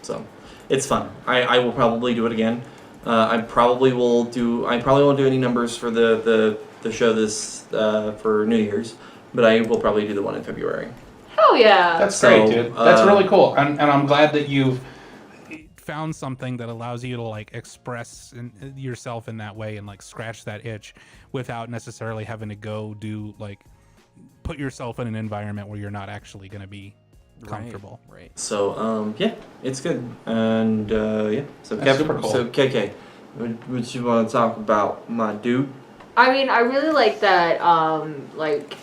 So it's fun. I will probably do it again. I probably won't do any numbers for the show this for New Year's, but I will probably do the one in February. Hell yeah. That's great, So, dude. That's really cool, and I'm glad that you've found something that allows you to like express yourself in that way and like scratch that itch without necessarily having to go do like put yourself in an environment where you're not actually going to be comfortable. Right. So yeah, it's good. And yeah. So That's super cool. So KK, what you want to talk about, my dude? I mean, I really like that, like,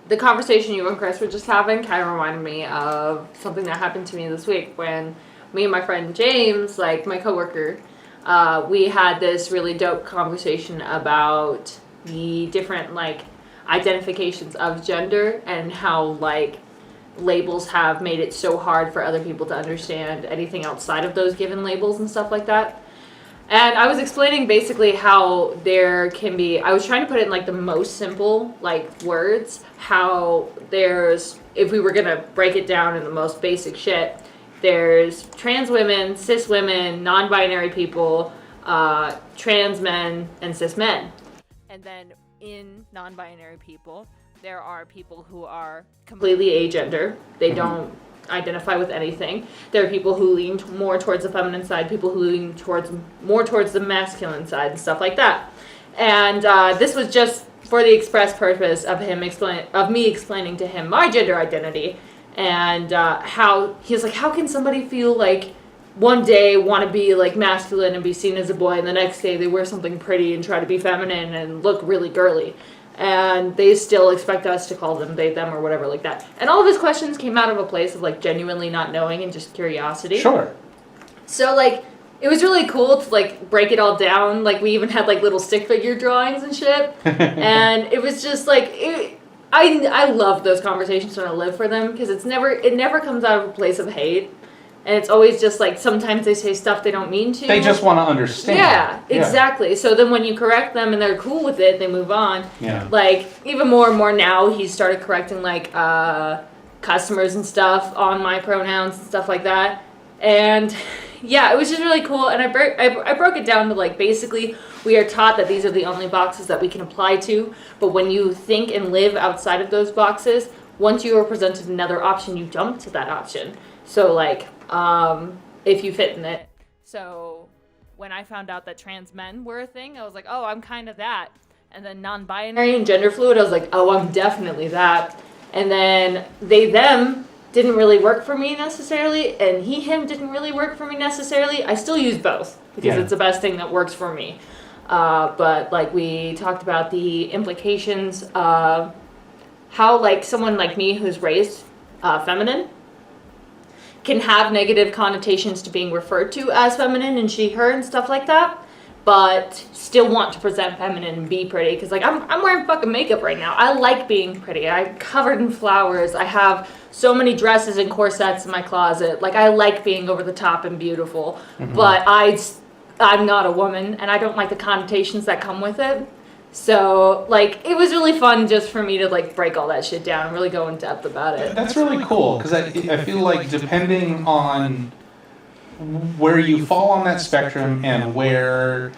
the conversation you and Chris were just having kind of reminded me of something that happened to me this week when me and my friend James, like my coworker, we had this really dope conversation about the different, like, identifications of gender and how, like, labels have made it so hard for other people to understand anything outside of those given labels and stuff like that. And I was explaining basically how there can be, I was trying to put it in like the most simple like words, how there's, if we were gonna break it down in the most basic shit, there's trans women, cis women, non-binary people, trans men, and cis men. And then in non-binary people, there are people who are Completely agender. They don't identify with anything. There are people who lean more towards the feminine side, people who lean more towards the masculine side, and stuff like that. And this was just for the express purpose of me explaining to him my gender identity, and how he was like, how can somebody feel like one day want to be like masculine and be seen as a boy, and the next day they wear something pretty and try to be feminine and look really girly, and they still expect us to call them they, them, or whatever like that. And all of his questions came out of a place of like genuinely not knowing and just curiosity. Sure. So like it was really cool to like break it all down. Like we even had like little stick figure drawings and shit. And it was just like I love those conversations and I live for them because it never comes out of a place of hate. And it's always just like sometimes they say stuff they don't mean to. They just want to understand. Yeah, exactly. So then when you correct them and they're cool with it, they move on. Yeah. Like even more and more now, he started correcting like customers and stuff on my pronouns and stuff like that. And yeah, it was just really cool. And I broke it down to like basically we are taught that these are the only boxes that we can apply to. But when you think and live outside of those boxes, once you are presented another option, you jump to that option. So like if you fit in it. So when I found out that trans men were a thing, I was like, oh, I'm kind of that. And then non-binary. And gender fluid, I was like, oh, I'm definitely that. And then them didn't really work for me necessarily, and him didn't really work for me necessarily. I still use both because it's the best thing that works for me. But like we talked about the implications of how like someone like me who's raised feminine can have negative connotations to being referred to as feminine and she, her and stuff like that, but still want to present feminine and be pretty. Because like I'm wearing fucking makeup right now. I like being pretty. I'm covered in flowers. I have so many dresses and corsets in my closet. Like I like being over the top and beautiful, but I'm not a woman and I don't like the connotations that come with it. So, like, it was really fun just for me to, like, break all that shit down and really go in depth about it. That's really cool, because I feel like depending on where you fall on that spectrum and where,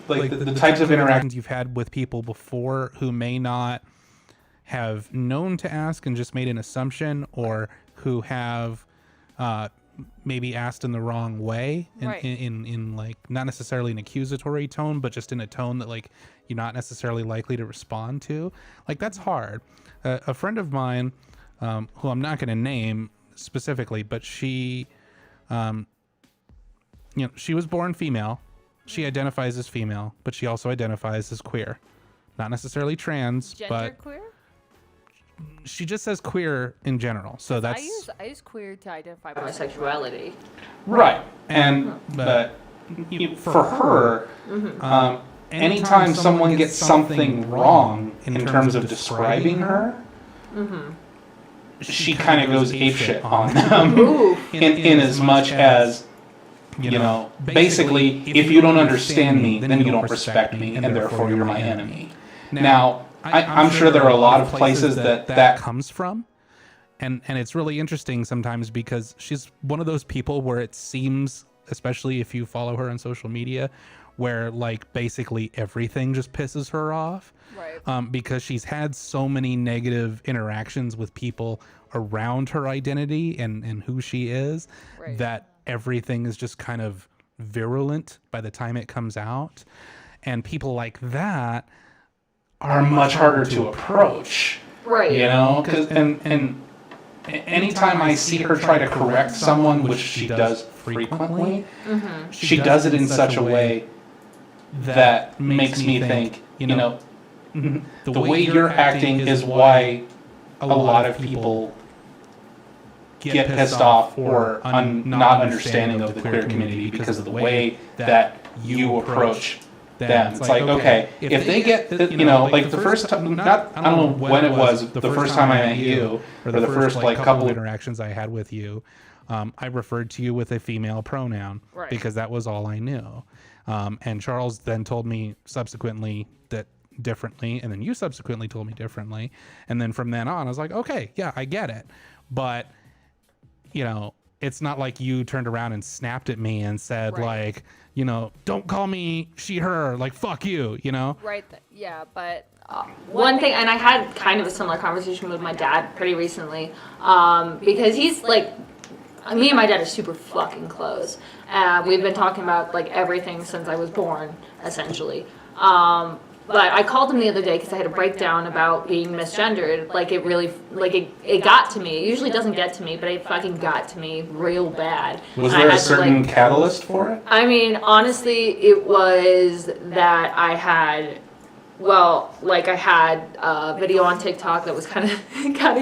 like, the types of interactions you've had with people before who may not have known to ask and just made an assumption, or who have maybe asked in the wrong way, in like, not necessarily an accusatory tone, but just in a tone that, like, you're not necessarily likely to respond to. Like, that's hard. A friend of mine, who I'm not going to name specifically, but she, she was born female. She identifies as female, but she also identifies as queer. Not necessarily trans, but queer? She just says queer in general. So that's I use queer to identify My sexuality. right. And but for her, anytime someone gets something wrong in terms of describing her, she kind of goes apeshit on them. in as much as, basically, if you don't understand me, then you don't respect me, and therefore you're my enemy. Now, I'm sure there are a lot of places that comes from, and it's really interesting sometimes because she's one of those people where it seems, especially if you follow her on social media, where like basically everything just pisses her off, right? Because she's had so many negative interactions with people around her identity and who she is, right, that everything is just kind of virulent by the time it comes out. And people like that are much harder to approach, right? Because and anytime I see her try to correct someone, which she does frequently, she does it in such a way that makes me think, the way you're acting is why a lot of people get pissed off or not understanding of the queer community because of the way that you approach them. It's like, okay, if they get, like the first time, I don't know when it was, the first time I met you, or the first like couple interactions I had with you, I referred to you with a female pronoun, right, because that was all I knew. And Charles then told me subsequently that differently, and then you subsequently told me differently. And then from then on, I was like, okay, yeah, I get it. But, it's not like you turned around and snapped at me and said, right, like, don't call me she, her, like, fuck you, Right. Yeah, but one thing, and I had kind of a similar conversation with my dad pretty recently, because he's like, me and my dad are super fucking close. We've been talking about like everything since I was born, essentially. But I called him the other day because I had a breakdown about being misgendered. Like it really, like it got to me. It usually doesn't get to me, but it fucking got to me real bad. Was there a certain catalyst for it? I mean, honestly, it was that I had, I had a video on TikTok that was kind of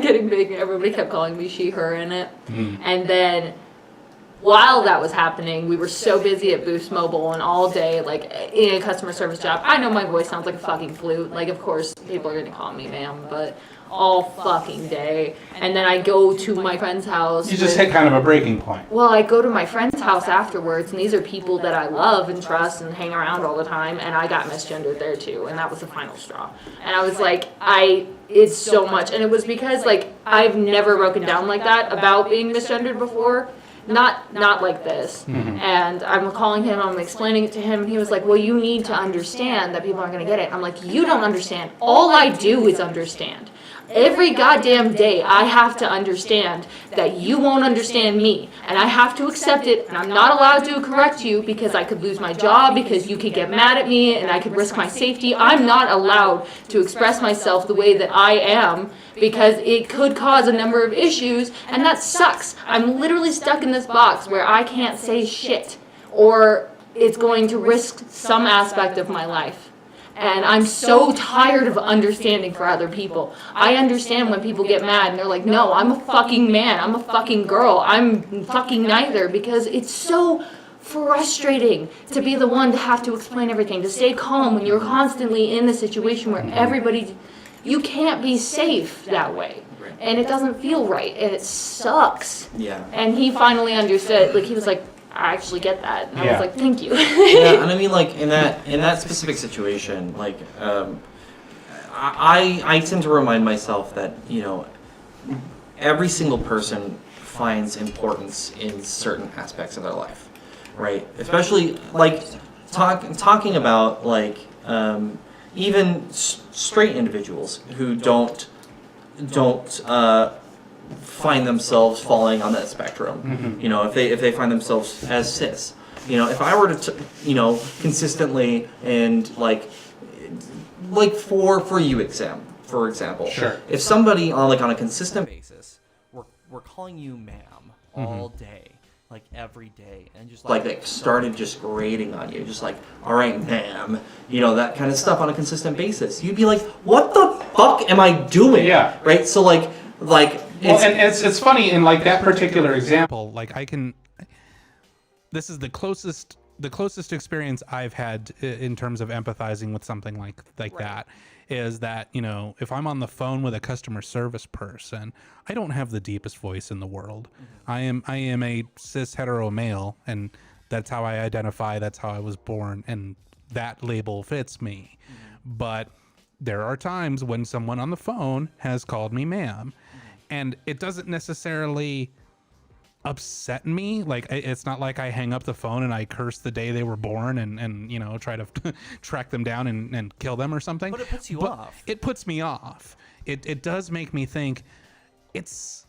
getting big. Everybody kept calling me she, her in it. And then while that was happening, we were so busy at Boost Mobile and all day, like, in a customer service job. I know my voice sounds like a fucking flute. Like, of course, people are going to call me ma'am, but all fucking day. And then I go to my friend's house. You just hit kind of a breaking point. Well, I go to my friend's house afterwards, and these are people that I love and trust and hang around all the time, and I got misgendered there, too. And that was the final straw. And I was like, it's so much. And it was because, like, I've never broken down like that about being misgendered before. Not like this. And I'm calling him, I'm explaining it to him, and he was like, well, you need to understand that people aren't going to get it. I'm like, you don't understand. All I do is understand. every goddamn day I have to understand that you won't understand me, and I have to accept it, and I'm not allowed to correct you because I could lose my job, because you could get mad at me, and I could risk my safety. I'm not allowed to express myself the way that I am because it could cause a number of issues, and that sucks. I'm literally stuck in this box where I can't say shit, or it's going to risk some aspect of my life. And I'm so tired of understanding for other people. I understand when people get mad and they're like, no, I'm a fucking man, I'm a fucking girl, I'm fucking neither, because it's so frustrating to be the one to have to explain everything, to stay calm when you're constantly in the situation where you can't be safe that way. And it doesn't feel right, and it sucks. Yeah. And he finally understood, like, he was like, I actually get that. And I was like, thank you. Yeah, and I mean, like, in that specific situation, like, I tend to remind myself that, you know, every single person finds importance in certain aspects of their life, right? Especially, like, talking about, like, even straight individuals who don't find themselves falling on that spectrum. You know, if they find themselves as cis. You know, if I were to, you know, consistently and like for you for example. Sure. If somebody on a consistent basis, We're calling you ma'am all day, like every day, and just like started just grating on you, just like, all right, ma'am, you know, that kind of stuff on a consistent basis, you'd be like, what the fuck am I doing? Yeah. Right? So like Well, and it's funny in like that particular example. Like this is the closest experience I've had in terms of empathizing with something like that. Is that, you know, if I'm on the phone with a customer service person, I don't have the deepest voice in the world. I am a cis hetero male, and that's how I identify. That's how I was born, and that label fits me. But there are times when someone on the phone has called me ma'am. And it doesn't necessarily upset me. Like, it's not like I hang up the phone and I curse the day they were born and you know, try to track them down and kill them or something. But it puts you off. It puts me off. It does make me think it's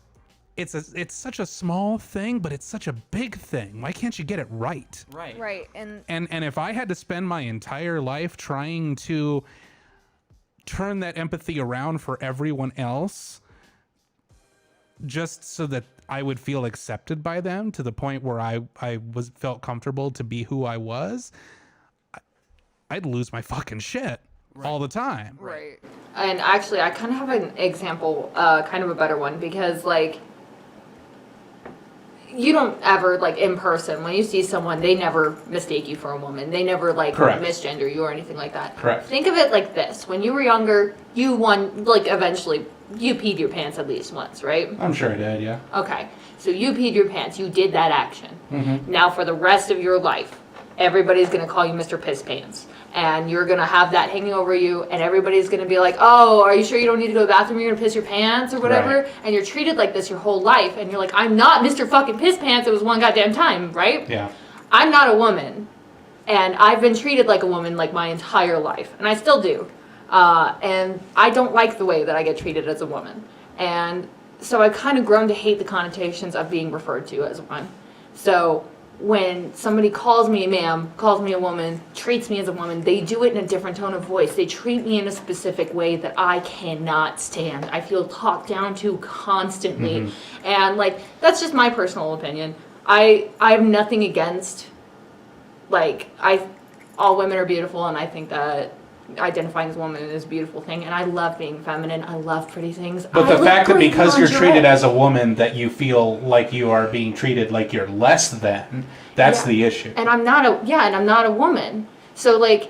such a small thing, but it's such a big thing. Why can't you get it right? Right. Right. And And if I had to spend my entire life trying to turn that empathy around for everyone else, just so that I would feel accepted by them to the point where I felt comfortable to be who I was, I'd lose my fucking shit all the time. Right. And actually, I kind of have an example, kind of a better one, because, like, you don't ever, like, in person, when you see someone, they never mistake you for a woman. They never, like, Correct. misgender you or anything like that. Correct. Think of it like this. When you were younger, eventually, you peed your pants at least once, right? I'm sure I did, yeah. Okay. So you peed your pants. You did that action. Mm-hmm. Now, for the rest of your life, everybody's going to call you Mr. Piss Pants. And you're going to have that hanging over you, and everybody's going to be like, oh, are you sure you don't need to go to the bathroom? You're going to piss your pants or whatever? Right. And you're treated like this your whole life. And you're like, I'm not Mr. fucking Piss Pants. It was one goddamn time, right? Yeah. I'm not a woman. And I've been treated like a woman like my entire life. And I still do. And I don't like the way that I get treated as a woman. And so I've kind of grown to hate the connotations of being referred to as one. So when somebody calls me a ma'am, calls me a woman, treats me as a woman, they do it in a different tone of voice. They treat me in a specific way that I cannot stand. I feel talked down to constantly. Mm-hmm. And, like, that's just my personal opinion. I have nothing against, like, all women are beautiful, and I think that identifying as a woman is a beautiful thing, and I love being feminine. I love pretty things. But the fact that because you're treated as as a woman that you feel like you are being treated like you're less than, that's the issue. And I'm not a woman. So, like,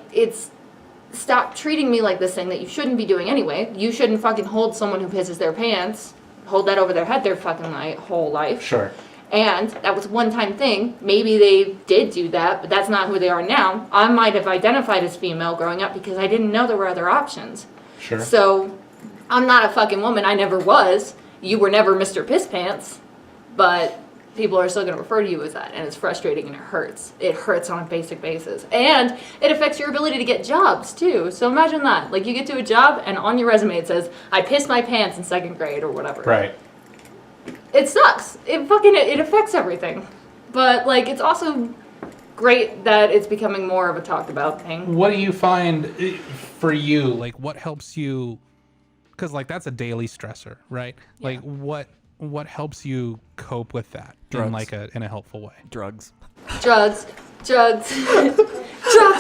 stop treating me like this thing that you shouldn't be doing anyway. You shouldn't fucking hold someone who pisses their pants, hold that over their head their fucking whole life. Sure. And that was a one-time thing. Maybe they did do that, but that's not who they are now. I might have identified as female growing up because I didn't know there were other options. Sure. So I'm not a fucking woman. I never was. You were never Mr. Piss Pants. But people are still going to refer to you as that, and it's frustrating and it hurts. It hurts on a basic basis, and it affects your ability to get jobs too. So imagine that, like, you get to a job and on your resume it says, "I pissed my pants in 2nd grade" or whatever. Right. It sucks. It affects everything, but like it's also great that it's becoming more of a talked about thing. What do you find for you? Like, what helps you? Because like that's a daily stressor, right? Yeah. Like what helps you cope with that Drugs. in like in a helpful way? Drugs. Drugs. Drugs,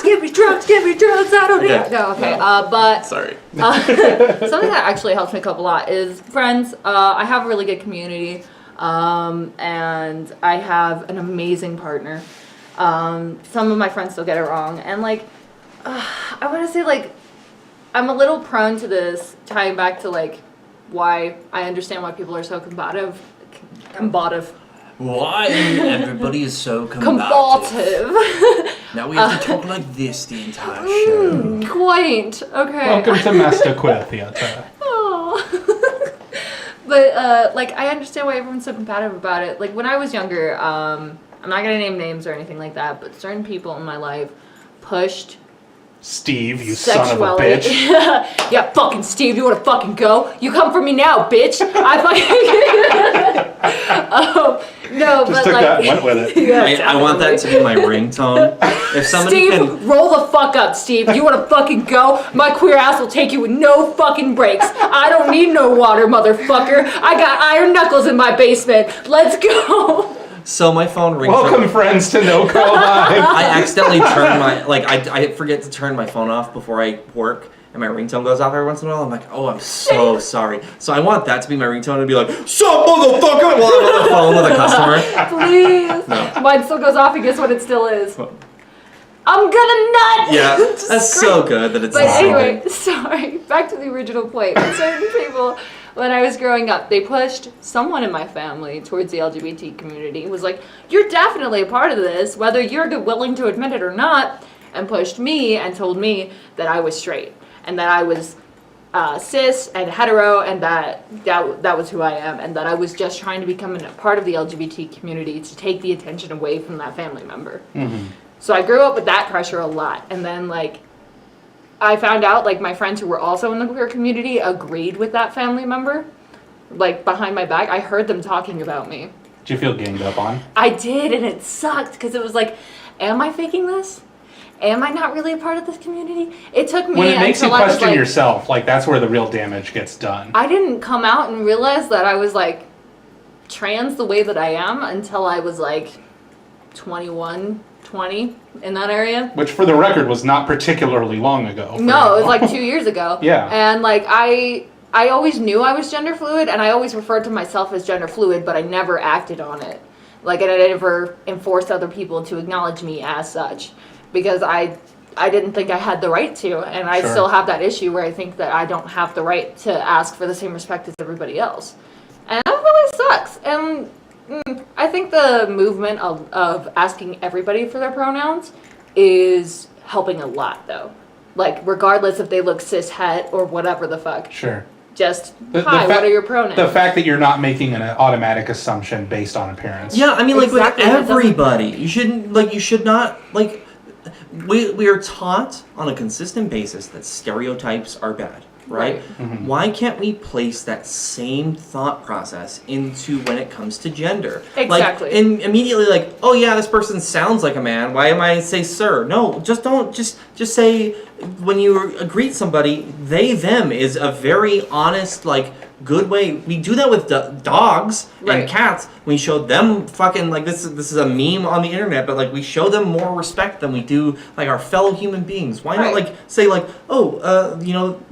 give me drugs, I don't need it. No, okay, but Sorry. something that actually helps me cope a lot is friends. I have a really good community, and I have an amazing partner. Some of my friends still get it wrong, and like, I want to say like, I'm a little prone to this, tying back to like, why I understand why people are so combative. Why everybody is so combative. Now we have to talk like this the entire show. Quaint. Okay. Welcome to Master Theater. Oh. But like I understand why everyone's so combative about it. Like when I was younger, I'm not gonna name names or anything like that, but certain people in my life pushed Steve, you sexuality. son of a bitch. Yeah, fucking Steve, you wanna fucking go? You come for me now, bitch. I fucking no, Just but took like that and went with it. yeah, I want that to be my ringtone. If somebody Steve, can, roll the fuck up, Steve. You wanna fucking go? My queer ass will take you with no fucking breaks. I don't need no water, motherfucker. I got iron knuckles in my basement. Let's go. so my phone rings. Welcome, friends, to NoCo Live. I accidentally turn my I forget to turn my phone off before I work, and my ringtone goes off every once in a while. I'm like, oh, I'm so sorry. So I want that to be my ringtone and be like, "Sup, motherfucker," while I'm on the phone with a customer. Please. No. Mine still goes off, and guess what it still is? I'm gonna nut! Yeah, that's so good that it's. But the same anyway, thing. sorry. Back to the original point. Certain people, when I was growing up, they pushed someone in my family towards the LGBT community. It was like, you're definitely a part of this, whether you're willing to admit it or not, and pushed me and told me that I was straight and that I was cis and hetero and that was who I am, and that I was just trying to become a part of the LGBT community to take the attention away from that family member. Mm-hmm. So I grew up with that pressure a lot, and then like I found out like my friends who were also in the queer community agreed with that family member, like behind my back. I heard them talking about me. Did you feel ganged up on? I did, and it sucked because it was like, am I faking this? Am I not really a part of this community? It took me When it makes you until I was, question like, yourself, like that's where the real damage gets done. I didn't come out and realize that I was like trans the way that I am until I was like 21, 20 in that area. Which, for the record, was not particularly long ago. No, it was like 2 years ago. Yeah. And like I always knew I was gender fluid, and I always referred to myself as gender fluid, but I never acted on it. Like, and I never enforced other people to acknowledge me as such, because I didn't think I had the right to, and I Sure. still have that issue where I think that I don't have the right to ask for the same respect as everybody else. And that really sucks. And I think the movement of asking everybody for their pronouns is helping a lot, though. Like, regardless if they look cis, het, or whatever the fuck. Sure. Just, The hi, fa- what are your pronouns? The fact that you're not making an automatic assumption based on appearance. Yeah, I mean, like Exactly, with that doesn't- everybody, you should not like. We are taught on a consistent basis that stereotypes are bad, right? Mm-hmm. Why can't we place that same thought process into when it comes to gender? Exactly. Like, and immediately, like, oh yeah, this person sounds like a man. Why am I say sir? No, just don't. Just say when you greet somebody, they them is a very honest, like, good way. We do that with dogs Right. and cats. We show them fucking, like, this is a meme on the internet, but like we show them more respect than we do like our fellow human beings. Why not Right. like say like, oh,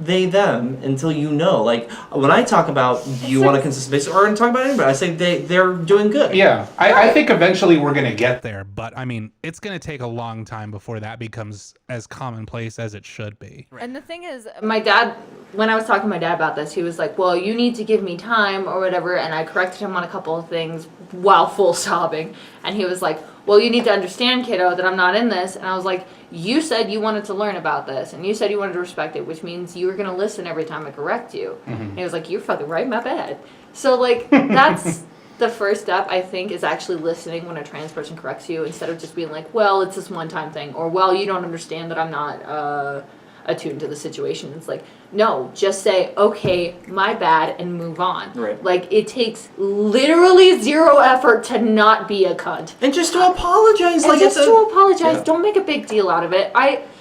they them until you know. Like when I talk about do you want a consistent basis, or talk about anybody, I say they're doing good. Yeah, I think eventually we're going to get there, but I mean, it's going to take a long time before that becomes as commonplace as it should be. And the thing is, My dad, when I was talking to my dad about this, he was like, well, you need to give me time or whatever, and I corrected him on a couple of things while full sobbing, and he was like, well, you need to understand, kiddo, that I'm not in this, and I was like, you said you wanted to learn about this, and you said you wanted to respect it, which means you were going to listen every time I correct you. And he was like, you're fucking right, my bad. So, like, that's the first step, I think, is actually listening when a trans person corrects you instead of just being like, well, it's this one-time thing, or, well, you don't understand that I'm not attuned to the situation. It's like, no, just say, okay, my bad, and move on. Right. Like, it takes literally zero effort to not be a cunt. And just to apologize. And Like, just it's to apologize. Yeah. Don't make a big deal out of it.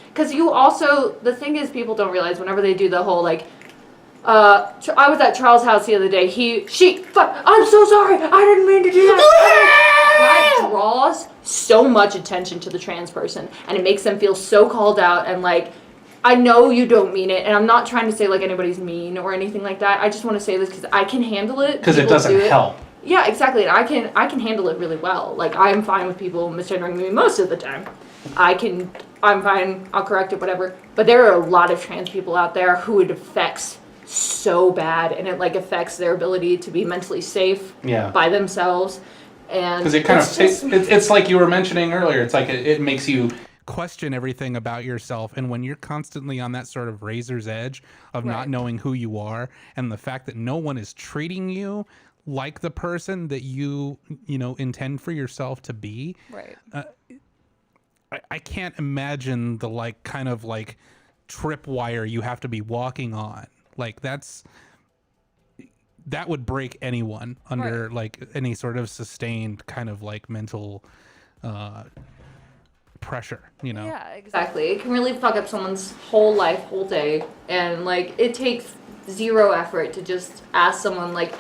Because you also, the thing is, people don't realize whenever they do the whole, like, I was at Charles' house the other day. I'm so sorry. I didn't mean to do that. That draws so much attention to the trans person, and it makes them feel so called out. And like, I know you don't mean it, and I'm not trying to say like anybody's mean or anything like that. I just want to say this because I can handle it. Because it People doesn't do it. help. Yeah, exactly. And I can handle it really well. Like, I'm fine with people misgendering me most of the time. I'm fine. I'll correct it, whatever. But there are a lot of trans people out there who it affects so bad, and it like affects their ability to be mentally safe by themselves. And because it kind of it's like you were mentioning earlier. It's like it makes you question everything about yourself, and when you're constantly on that sort of razor's edge of not knowing who you are, and the fact that no one is treating you like the person that you intend for yourself to be, Right. I can't imagine the like kind of like tripwire you have to be walking on. Like that would break anyone under like any sort of sustained kind of like mental pressure, Yeah, exactly. It can really fuck up someone's whole life, whole day, and like it takes zero effort to just ask someone like,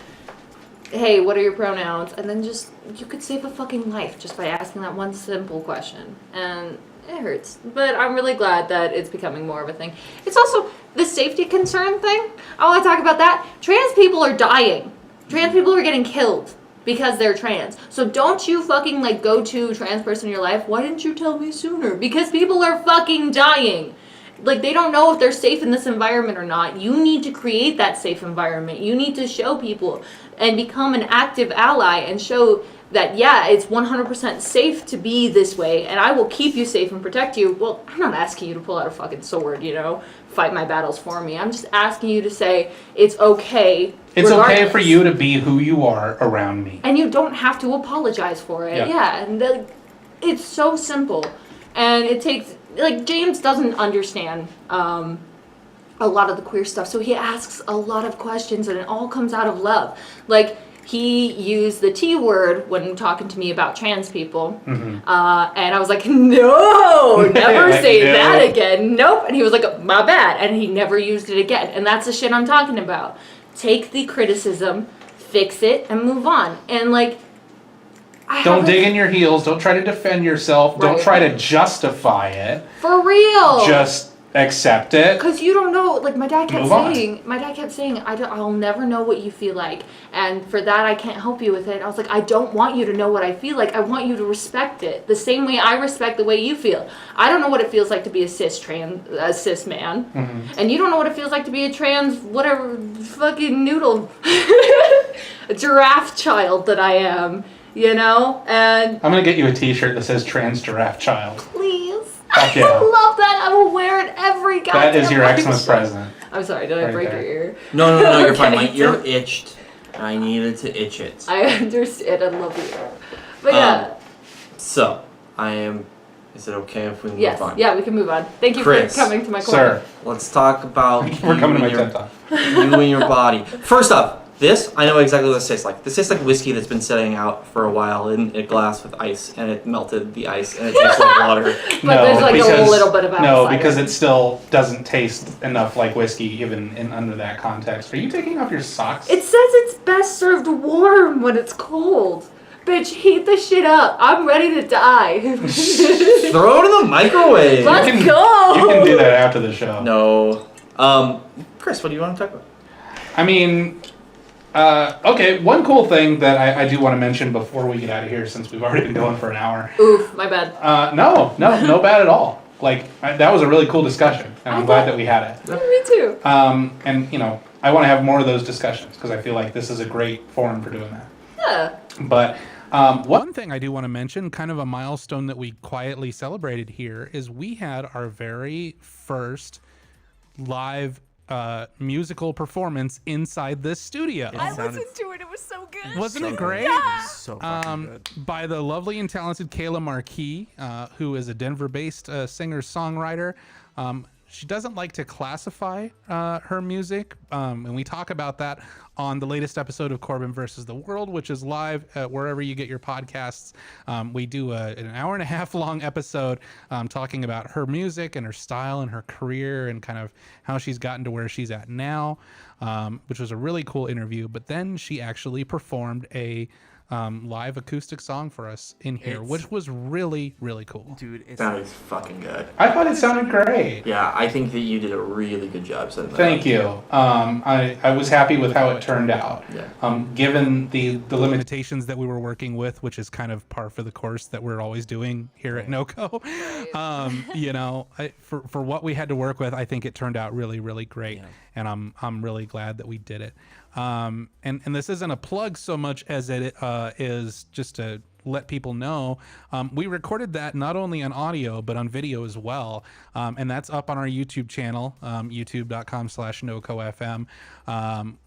hey, what are your pronouns? And then just, you could save a fucking life just by asking that one simple question. And it hurts. But I'm really glad that it's becoming more of a thing. It's also the safety concern thing. I want to talk about that. Trans people are dying. Trans people are getting killed because they're trans. So don't you fucking like go to a trans person in your life. Why didn't you tell me sooner? Because people are fucking dying. Like, they don't know if they're safe in this environment or not. You need to create that safe environment. You need to show people and become an active ally and show that, yeah, it's 100% safe to be this way, and I will keep you safe and protect you. Well, I'm not asking you to pull out a fucking sword, fight my battles for me. I'm just asking you to say it's okay. It's regardless. okay for you to be who you are around me. And you don't have to apologize for it. Yeah, and it's so simple. And it takes, like, James doesn't understand a lot of the queer stuff, so he asks a lot of questions, and it all comes out of love. Like, he used the T word when talking to me about trans people, and I was like, no, never say that again. Nope. And he was like, my bad, and he never used it again. And that's the shit I'm talking about. Take the criticism, fix it, and move on. And like, Don't dig in your heels. Don't try to defend yourself. Don't try to justify it. For real. Just accept it. Because you don't know. Like, my dad kept saying, I'll never know what you feel like, and for that I can't help you with it. I was like, I don't want you to know what I feel like. I want you to respect it the same way I respect the way you feel. I don't know what it feels like to be a cis man, and you don't know what it feels like to be a trans whatever fucking noodle, a giraffe child that I am. And I'm gonna get you a T-shirt that says "Trans Giraffe Child." Please. Fuck yeah. I love that. I will wear it every goddamn That is your night. Xmas present. I'm sorry, did I break your ear? No, you're fine. Okay. My ear itched. I needed to itch it. I understand. I love you. But yeah. So, is it okay if we move Yes. on? Yeah, we can move on. Thank you Chris, for coming to my corner. Sir, Let's talk about we're coming to my your, TED Talk. you and your body. First off, I know exactly what this tastes like. This tastes like whiskey that's been sitting out for a while in a glass with ice, and it melted the ice, and it tastes like water. But there's like a little bit of apple No, cider. because it still doesn't taste enough like whiskey, even under that context. Are you taking off your socks? It says it's best served warm when it's cold. Bitch, heat the shit up. I'm ready to die. Throw it in the microwave. Let's You go. can do that after the show. No. Chris, what do you want to talk about? I mean, okay, one cool thing that I do want to mention before we get out of here, since we've already been going for an hour. Oof, my bad. No bad at all. Like, that was a really cool discussion, and I'm glad that we had it. Me too. And, I want to have more of those discussions, because I feel like this is a great forum for doing that. Yeah. But one thing I do want to mention, kind of a milestone that we quietly celebrated here, is we had our very first live musical performance inside this studio. It I sounded- listened to it. It was so good. Wasn't it good. great? It was so fucking good. By the lovely and talented Kayla Marquis, who is a Denver-based singer-songwriter. She doesn't like to classify her music, and we talk about that on the latest episode of Corbin versus the World, which is live wherever you get your podcasts. We do an hour-and-a-half long episode talking about her music and her style and her career and kind of how she's gotten to where she's at now, which was a really cool interview. But then she actually performed a live acoustic song for us in here, which was really, really cool. Dude, it's That is fucking good. I thought it sounded great. Yeah, I think that you did a really good job setting that Thank up. you. I was happy with how it turned out. Yeah. Given the limitations that we were working with, which is kind of par for the course that we're always doing here at NoCo, you know, for what we had to work with, I think it turned out really, really great, and I'm really glad that we did it. And this isn't a plug so much as it is just to let people know. We recorded that not only on audio, but on video as well. And that's up on our YouTube channel, youtube.com/NoCoFM.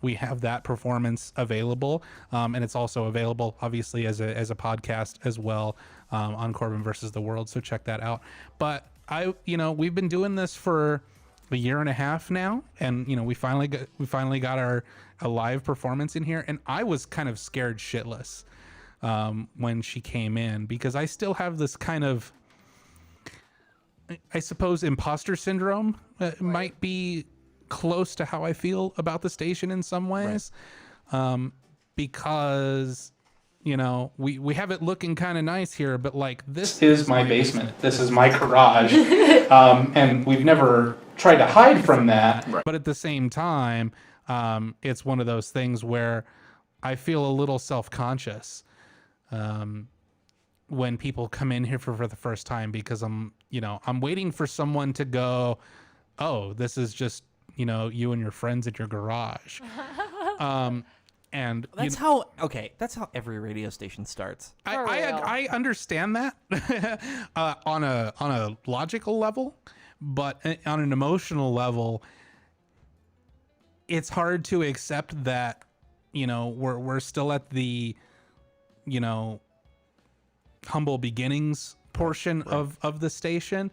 We have that performance available. And it's also available, obviously, as a podcast as well, on Corbin versus the World. So check that out. But we've been doing this for a year and a half now, and we finally got a live performance in here, and I was kind of scared shitless when she came in, because I still have this kind of, I suppose, imposter syndrome. Might be close to how I feel about the station in some ways, because we have it looking kind of nice here, but like this is my basement, this is my garage, and we've never tried to hide from that. Right. But at the same time, it's one of those things where I feel a little self-conscious when people come in here for the first time, because I'm waiting for someone to go, oh, this is just you and your friends at your garage. And that's how every radio station starts. I understand that on a logical level, but on an emotional level, it's hard to accept that we're still at the humble beginnings portion of the station.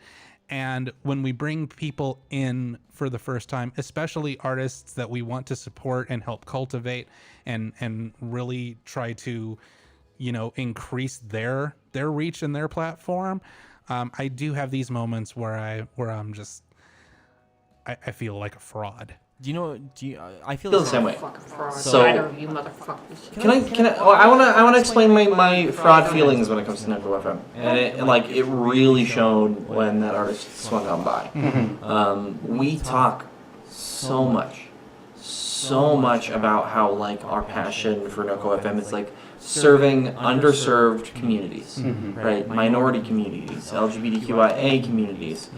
And when we bring people in for the first time, especially artists that we want to support and help cultivate and really try to, increase their reach and their platform, I do have these moments where I'm just, I feel like a fraud. I feel the same way. So, you motherfuckers. Can I? Well, I want to explain my fraud feelings when it comes to NoCo FM, and it really showed when that artist swung on by. Mm-hmm. We talk so much about how our passion for NoCo FM is serving underserved communities, right? Minority communities, LGBTQIA communities,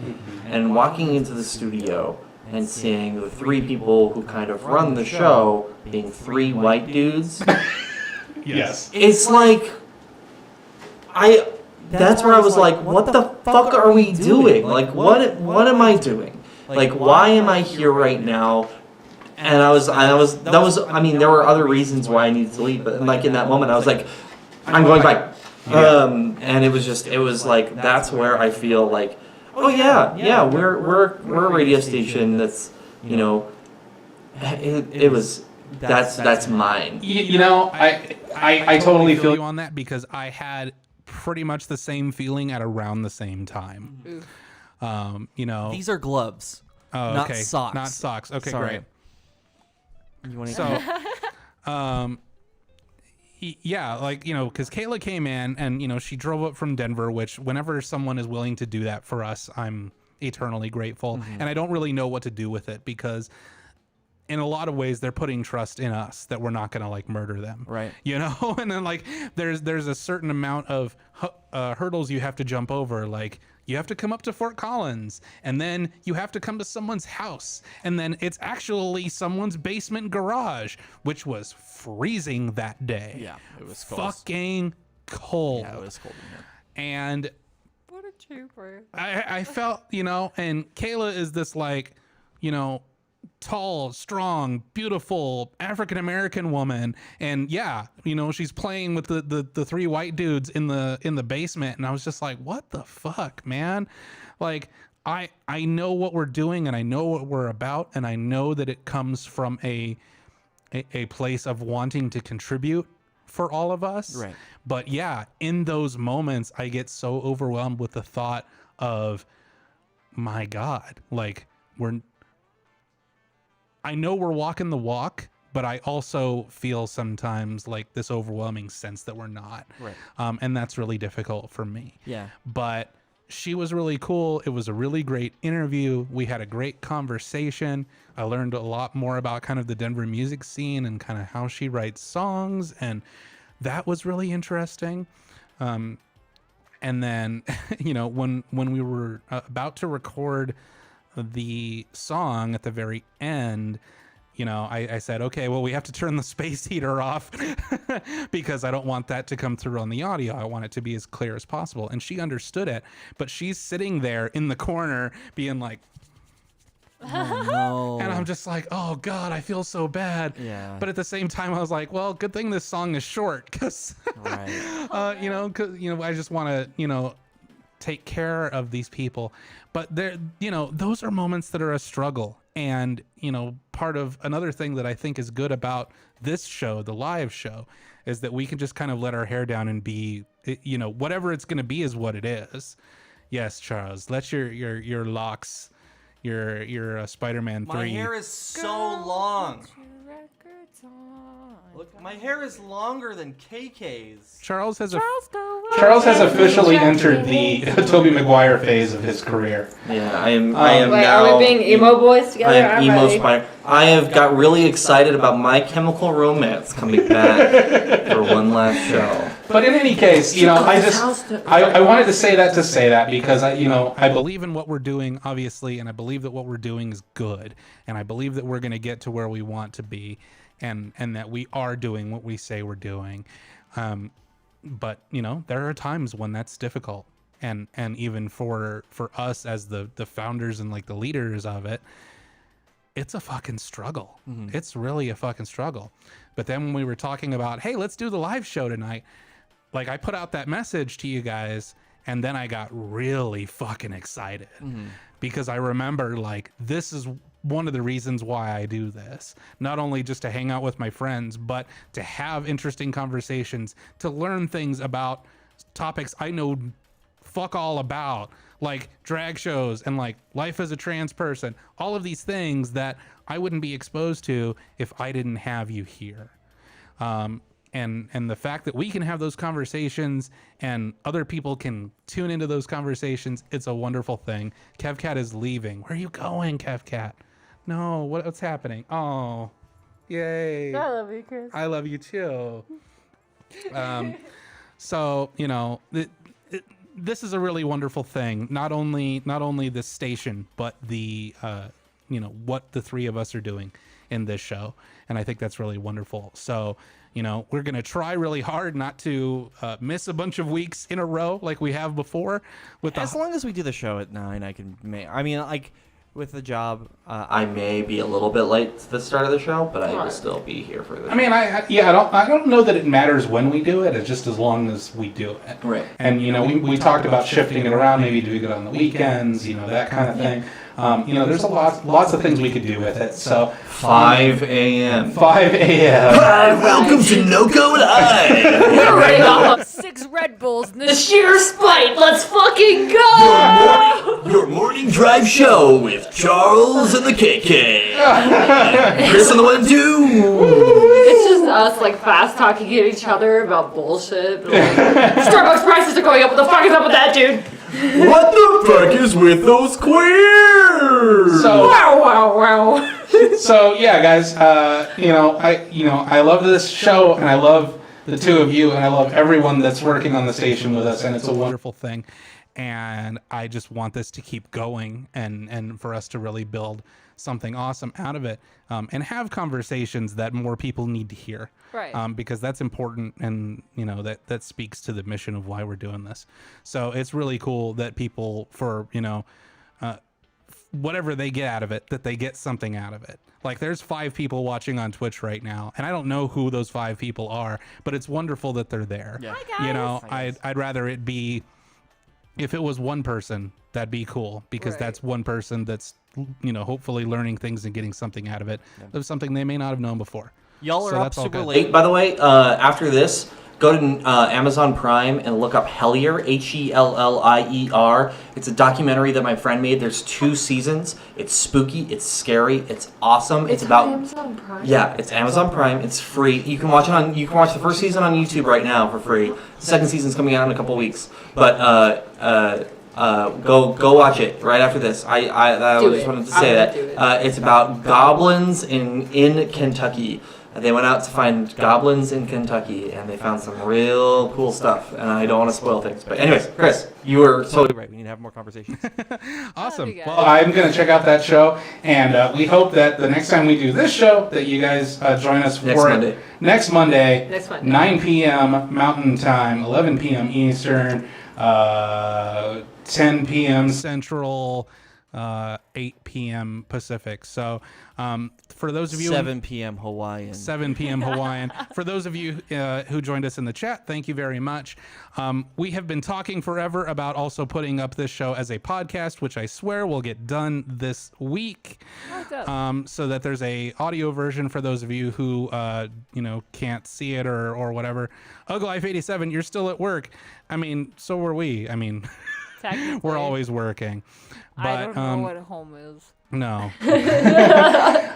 and walking into the studio and seeing the three people who kind of run the show being three white dudes. Yes. It's that's where I was like, what the fuck are we doing? What am I doing? Why am I here right now? And I mean, there were other reasons why I needed to leave, but in that moment I was like, I'm going back. And it was that's where I feel oh yeah, we're a radio station that's that's mine. I totally feel you on that, because I had pretty much the same feeling at around the same time. These are gloves, not socks. Not socks. Okay, sorry. great. You want So, yeah, because Kayla came in and, she drove up from Denver, which whenever someone is willing to do that for us, I'm eternally grateful. Mm-hmm. And I don't really know what to do with it, because in a lot of ways they're putting trust in us that we're not going to murder them. Right. And then there's a certain amount of hurdles you have to jump over. You have to come up to Fort Collins, and then you have to come to someone's house, and then it's actually someone's basement garage, which was freezing that day. Yeah, it was cold. Fucking cold. Yeah, it was cold in here. And What a trooper. I felt, and Kayla is this tall, strong, beautiful African American woman, and yeah, you know, she's playing with the three white dudes in the basement, and I was just like, what the fuck, man? Like, I know what we're doing, and I know what we're about, and I know that it comes from a place of wanting to contribute for all of us. Right. But yeah, in those moments, I get so overwhelmed with the thought of, my God, like, I know we're walking the walk, but I also feel sometimes like this overwhelming sense that we're not. Right. And that's really difficult for me. Yeah. But she was really cool. It was a really great interview. We had a great conversation. I learned a lot more about kind of the Denver music scene and kind of how she writes songs. And that was really interesting. And then, you know, when we were about to record the song at the very end, you know, I said, okay, well, we have to turn the space heater off because I don't want that to come through on the audio. I want it to be as clear as possible. And she understood it, but she's sitting there in the corner being like, Oh, no. and I'm just like, oh God, I feel so bad. Yeah. But at the same time, I was like, well, good thing this song is short because, Right. you know, I just want to, you know, take care of these people. But there, you know, those are moments that are a struggle. And, you know, part of another thing that I think is good about this show, the live show, is that we can just kind of let our hair down and be, you know, whatever it's going to be is what it is. Yes, Charles, let your locks, your Spider-Man 3. My hair is so long. Look, my hair is longer than KK's. Charles has officially entered the Tobey Maguire phase of his career. Yeah, I am Wait, now. are we being emo boys together? I am I'm emo ready. spider. I have got really excited about My Chemical Romance coming back for one last show. But in any case, you know, I wanted to say that because I believe in what we're doing, obviously, and I believe that what we're doing is good, and I believe that we're going to get to where we want to be, and that we are doing what we say we're doing. But you know, there are times when that's difficult, and even for us as the founders and like the leaders of it, it's a fucking struggle. Mm-hmm. It's really a fucking struggle. But then when we were talking about, hey, let's do the live show tonight, like I put out that message to you guys, and then I got really fucking excited because I remember like this is one of the reasons why I do this. Not only just to hang out with my friends, but to have interesting conversations, to learn things about topics I know fuck all about, like drag shows and like life as a trans person, all of these things that I wouldn't be exposed to if I didn't have you here. And the fact that we can have those conversations and other people can tune into those conversations, it's a wonderful thing. KevCat is leaving. Where are you going, KevCat? No, what's happening? Oh, yay. I love you, Chris. I love you too. So, you know, this is a really wonderful thing. Not only this station, but the, you know, what the three of us are doing in this show. And I think that's really wonderful. So, you know, we're going to try really hard not to miss a bunch of weeks in a row like we have before. As long as we do the show at 9, I can I mean, like, with the job, I may be a little bit late to the start of the show, but I will still be here for this. I mean, I don't know that it matters when we do it. It's just as long as we do it. Right. And you know, we talked about shifting it around, maybe doing it on the weekends, you know, that kind of thing. You know, there's lots of things we could do with it. So 5 a.m. 5 a.m. Welcome to NoCo Live. We're ready to 6 Red Bulls and the sheer spite. Let's fucking go! Your morning drive show with Charles and the KK. Chris and the 1 2. It's just us like fast talking at each other about bullshit. Like, Starbucks prices are going up. What the fuck is up with that, dude? What the fuck is with those queers? So Wow. So yeah, guys, you know, I love this show, and I love the two of you, and I love everyone that's working on the station with us, and it's a wonderful thing. And I just want this to keep going and for us to really build something awesome out of it, and have conversations that more people need to hear. Right. Because that's important, and you know that speaks to the mission of why we're doing this. So it's really cool that people, for you know, whatever they get out of it, that they get something out of it. Like there's 5 people watching on Twitch right now, and I don't know who those 5 people are, but it's wonderful that they're there. Yeah. Hi, guys. You know, Hi, guys. I'd rather it be, if it was one person, that'd be cool, because Right. that's one person that's, you know, hopefully learning things and getting something out of it, of something they may not have known before. Y'all are So up that's all super good. late. By the way, after this, go to Amazon Prime and look up Hellier, Hellier. It's a documentary that my friend made. There's 2 seasons. It's spooky. It's scary. It's awesome. It's about on Amazon Prime. Yeah, it's Amazon Prime. It's free. You can watch it on. You can watch the first season on YouTube right now for free. The second season's coming out in a couple weeks. But go watch it right after this. I Do just it. wanted to I'm say gonna do that it. it's about goblins in Kentucky. They went out to find goblins in Kentucky, and they found some real cool stuff. And I don't want to spoil things, but anyways, Chris, you were Totally right. We need to have more conversations. Awesome. you Well, guys. I'm going to check out that show, and we hope that the next time we do this show, that you guys join us Next for Monday. it next Monday, Next Monday. 9 p.m. Mountain Time, 11 p.m. Eastern, 10 p.m. Central, 8 p.m. Pacific. So for those of you 7 p.m. Hawaiian. 7 p.m. Hawaiian. For those of you who joined us in the chat, thank you very much. We have been talking forever about also putting up this show as a podcast, which I swear will get done this week, Oh, dope. so that there's a audio version for those of you who can't see it or whatever. Uglife87, you're still at work. I mean, so were we. I mean, Technically, we're always working. But, I don't know what home is. no.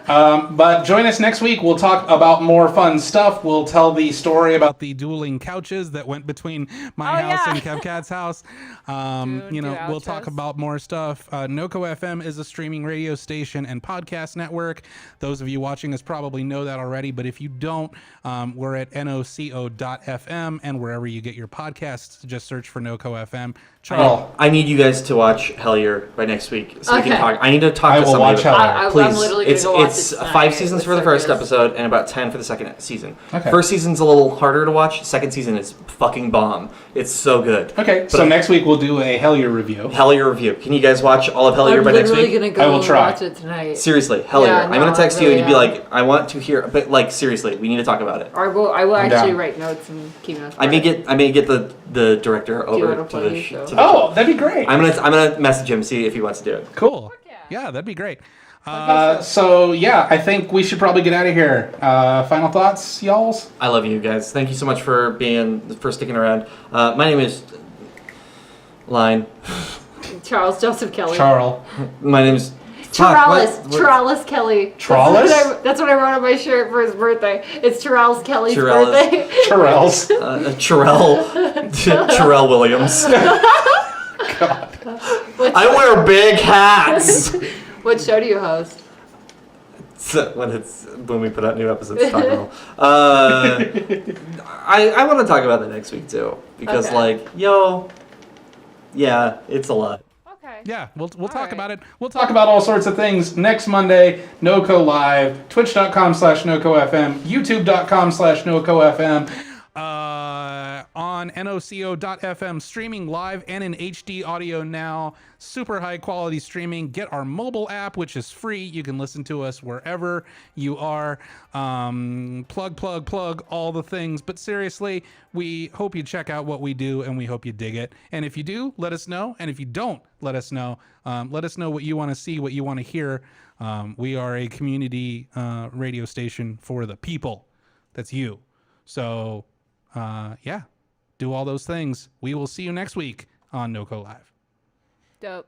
But join us next week. We'll talk about more fun stuff. We'll tell the story about the dueling couches that went between my Oh, house yeah. and Kevcat's house. Do We'll talk outros. about more stuff. NoCo FM is a streaming radio station and podcast network. Those of you watching us probably know that already, but if you don't, we're at NoCo.fm, and wherever you get your podcasts, just search for NoCo FM. Charles. I need you guys to watch Hellier by next week, so we can Okay. talk. I need to talk I to will somebody. watch about- Hellier. Please, I'm literally gonna it's go watch it's it tonight 5 seasons with for the first Circus. episode and about 10 for the second season. Okay. First season's a little harder to watch. Second season is fucking bomb. It's so good. Okay, so next week we'll do a Hellier review. Hellier review. Can you guys watch all of Hellier I'm by next literally week? gonna go I will try. watch it tonight. Seriously, Hellier. Yeah, I'm no, gonna text I you and really you'd be am. like, I want to hear, but like seriously, we need to talk about it. I will I'm actually down. write notes and keep notes. I may get the director you over wanna to play the your sh- show? to the Oh, that'd be great. I'm gonna message him, see if he wants to do it. Cool. yeah. Yeah, that'd be great. So yeah, I think we should probably get out of here. Final thoughts, y'alls? I love you guys. Thank you so much for sticking around. My name is Line. Charles Joseph Kelly. Charles. My name is Taralis. Taralis Kelly. Taralis? That's what I wrote on my shirt for his birthday. It's Taralis Kelly's Taralis. birthday. Charles. Terrell Williams. I wear big hats. What show do you host? When we put out new episodes, talk about. I want to talk about that next week too, because Okay. it's a lot. Okay. Yeah, we'll talk right. about it. We'll talk about all sorts of things next Monday. NoCo Live, twitch.com/NoCoFM, youtube.com/NoCoFM. On NoCo.fm, streaming live and in HD audio now. Super high quality streaming. Get our mobile app, which is free. You can listen to us wherever you are. Plug, all the things. But seriously, we hope you check out what we do, and we hope you dig it. And if you do, let us know. And if you don't, let us know. Let us know what you want to see, what you want to hear. We are a community radio station for the people. That's you. So, do all those things. We will see you next week on NoCo Live. Dope.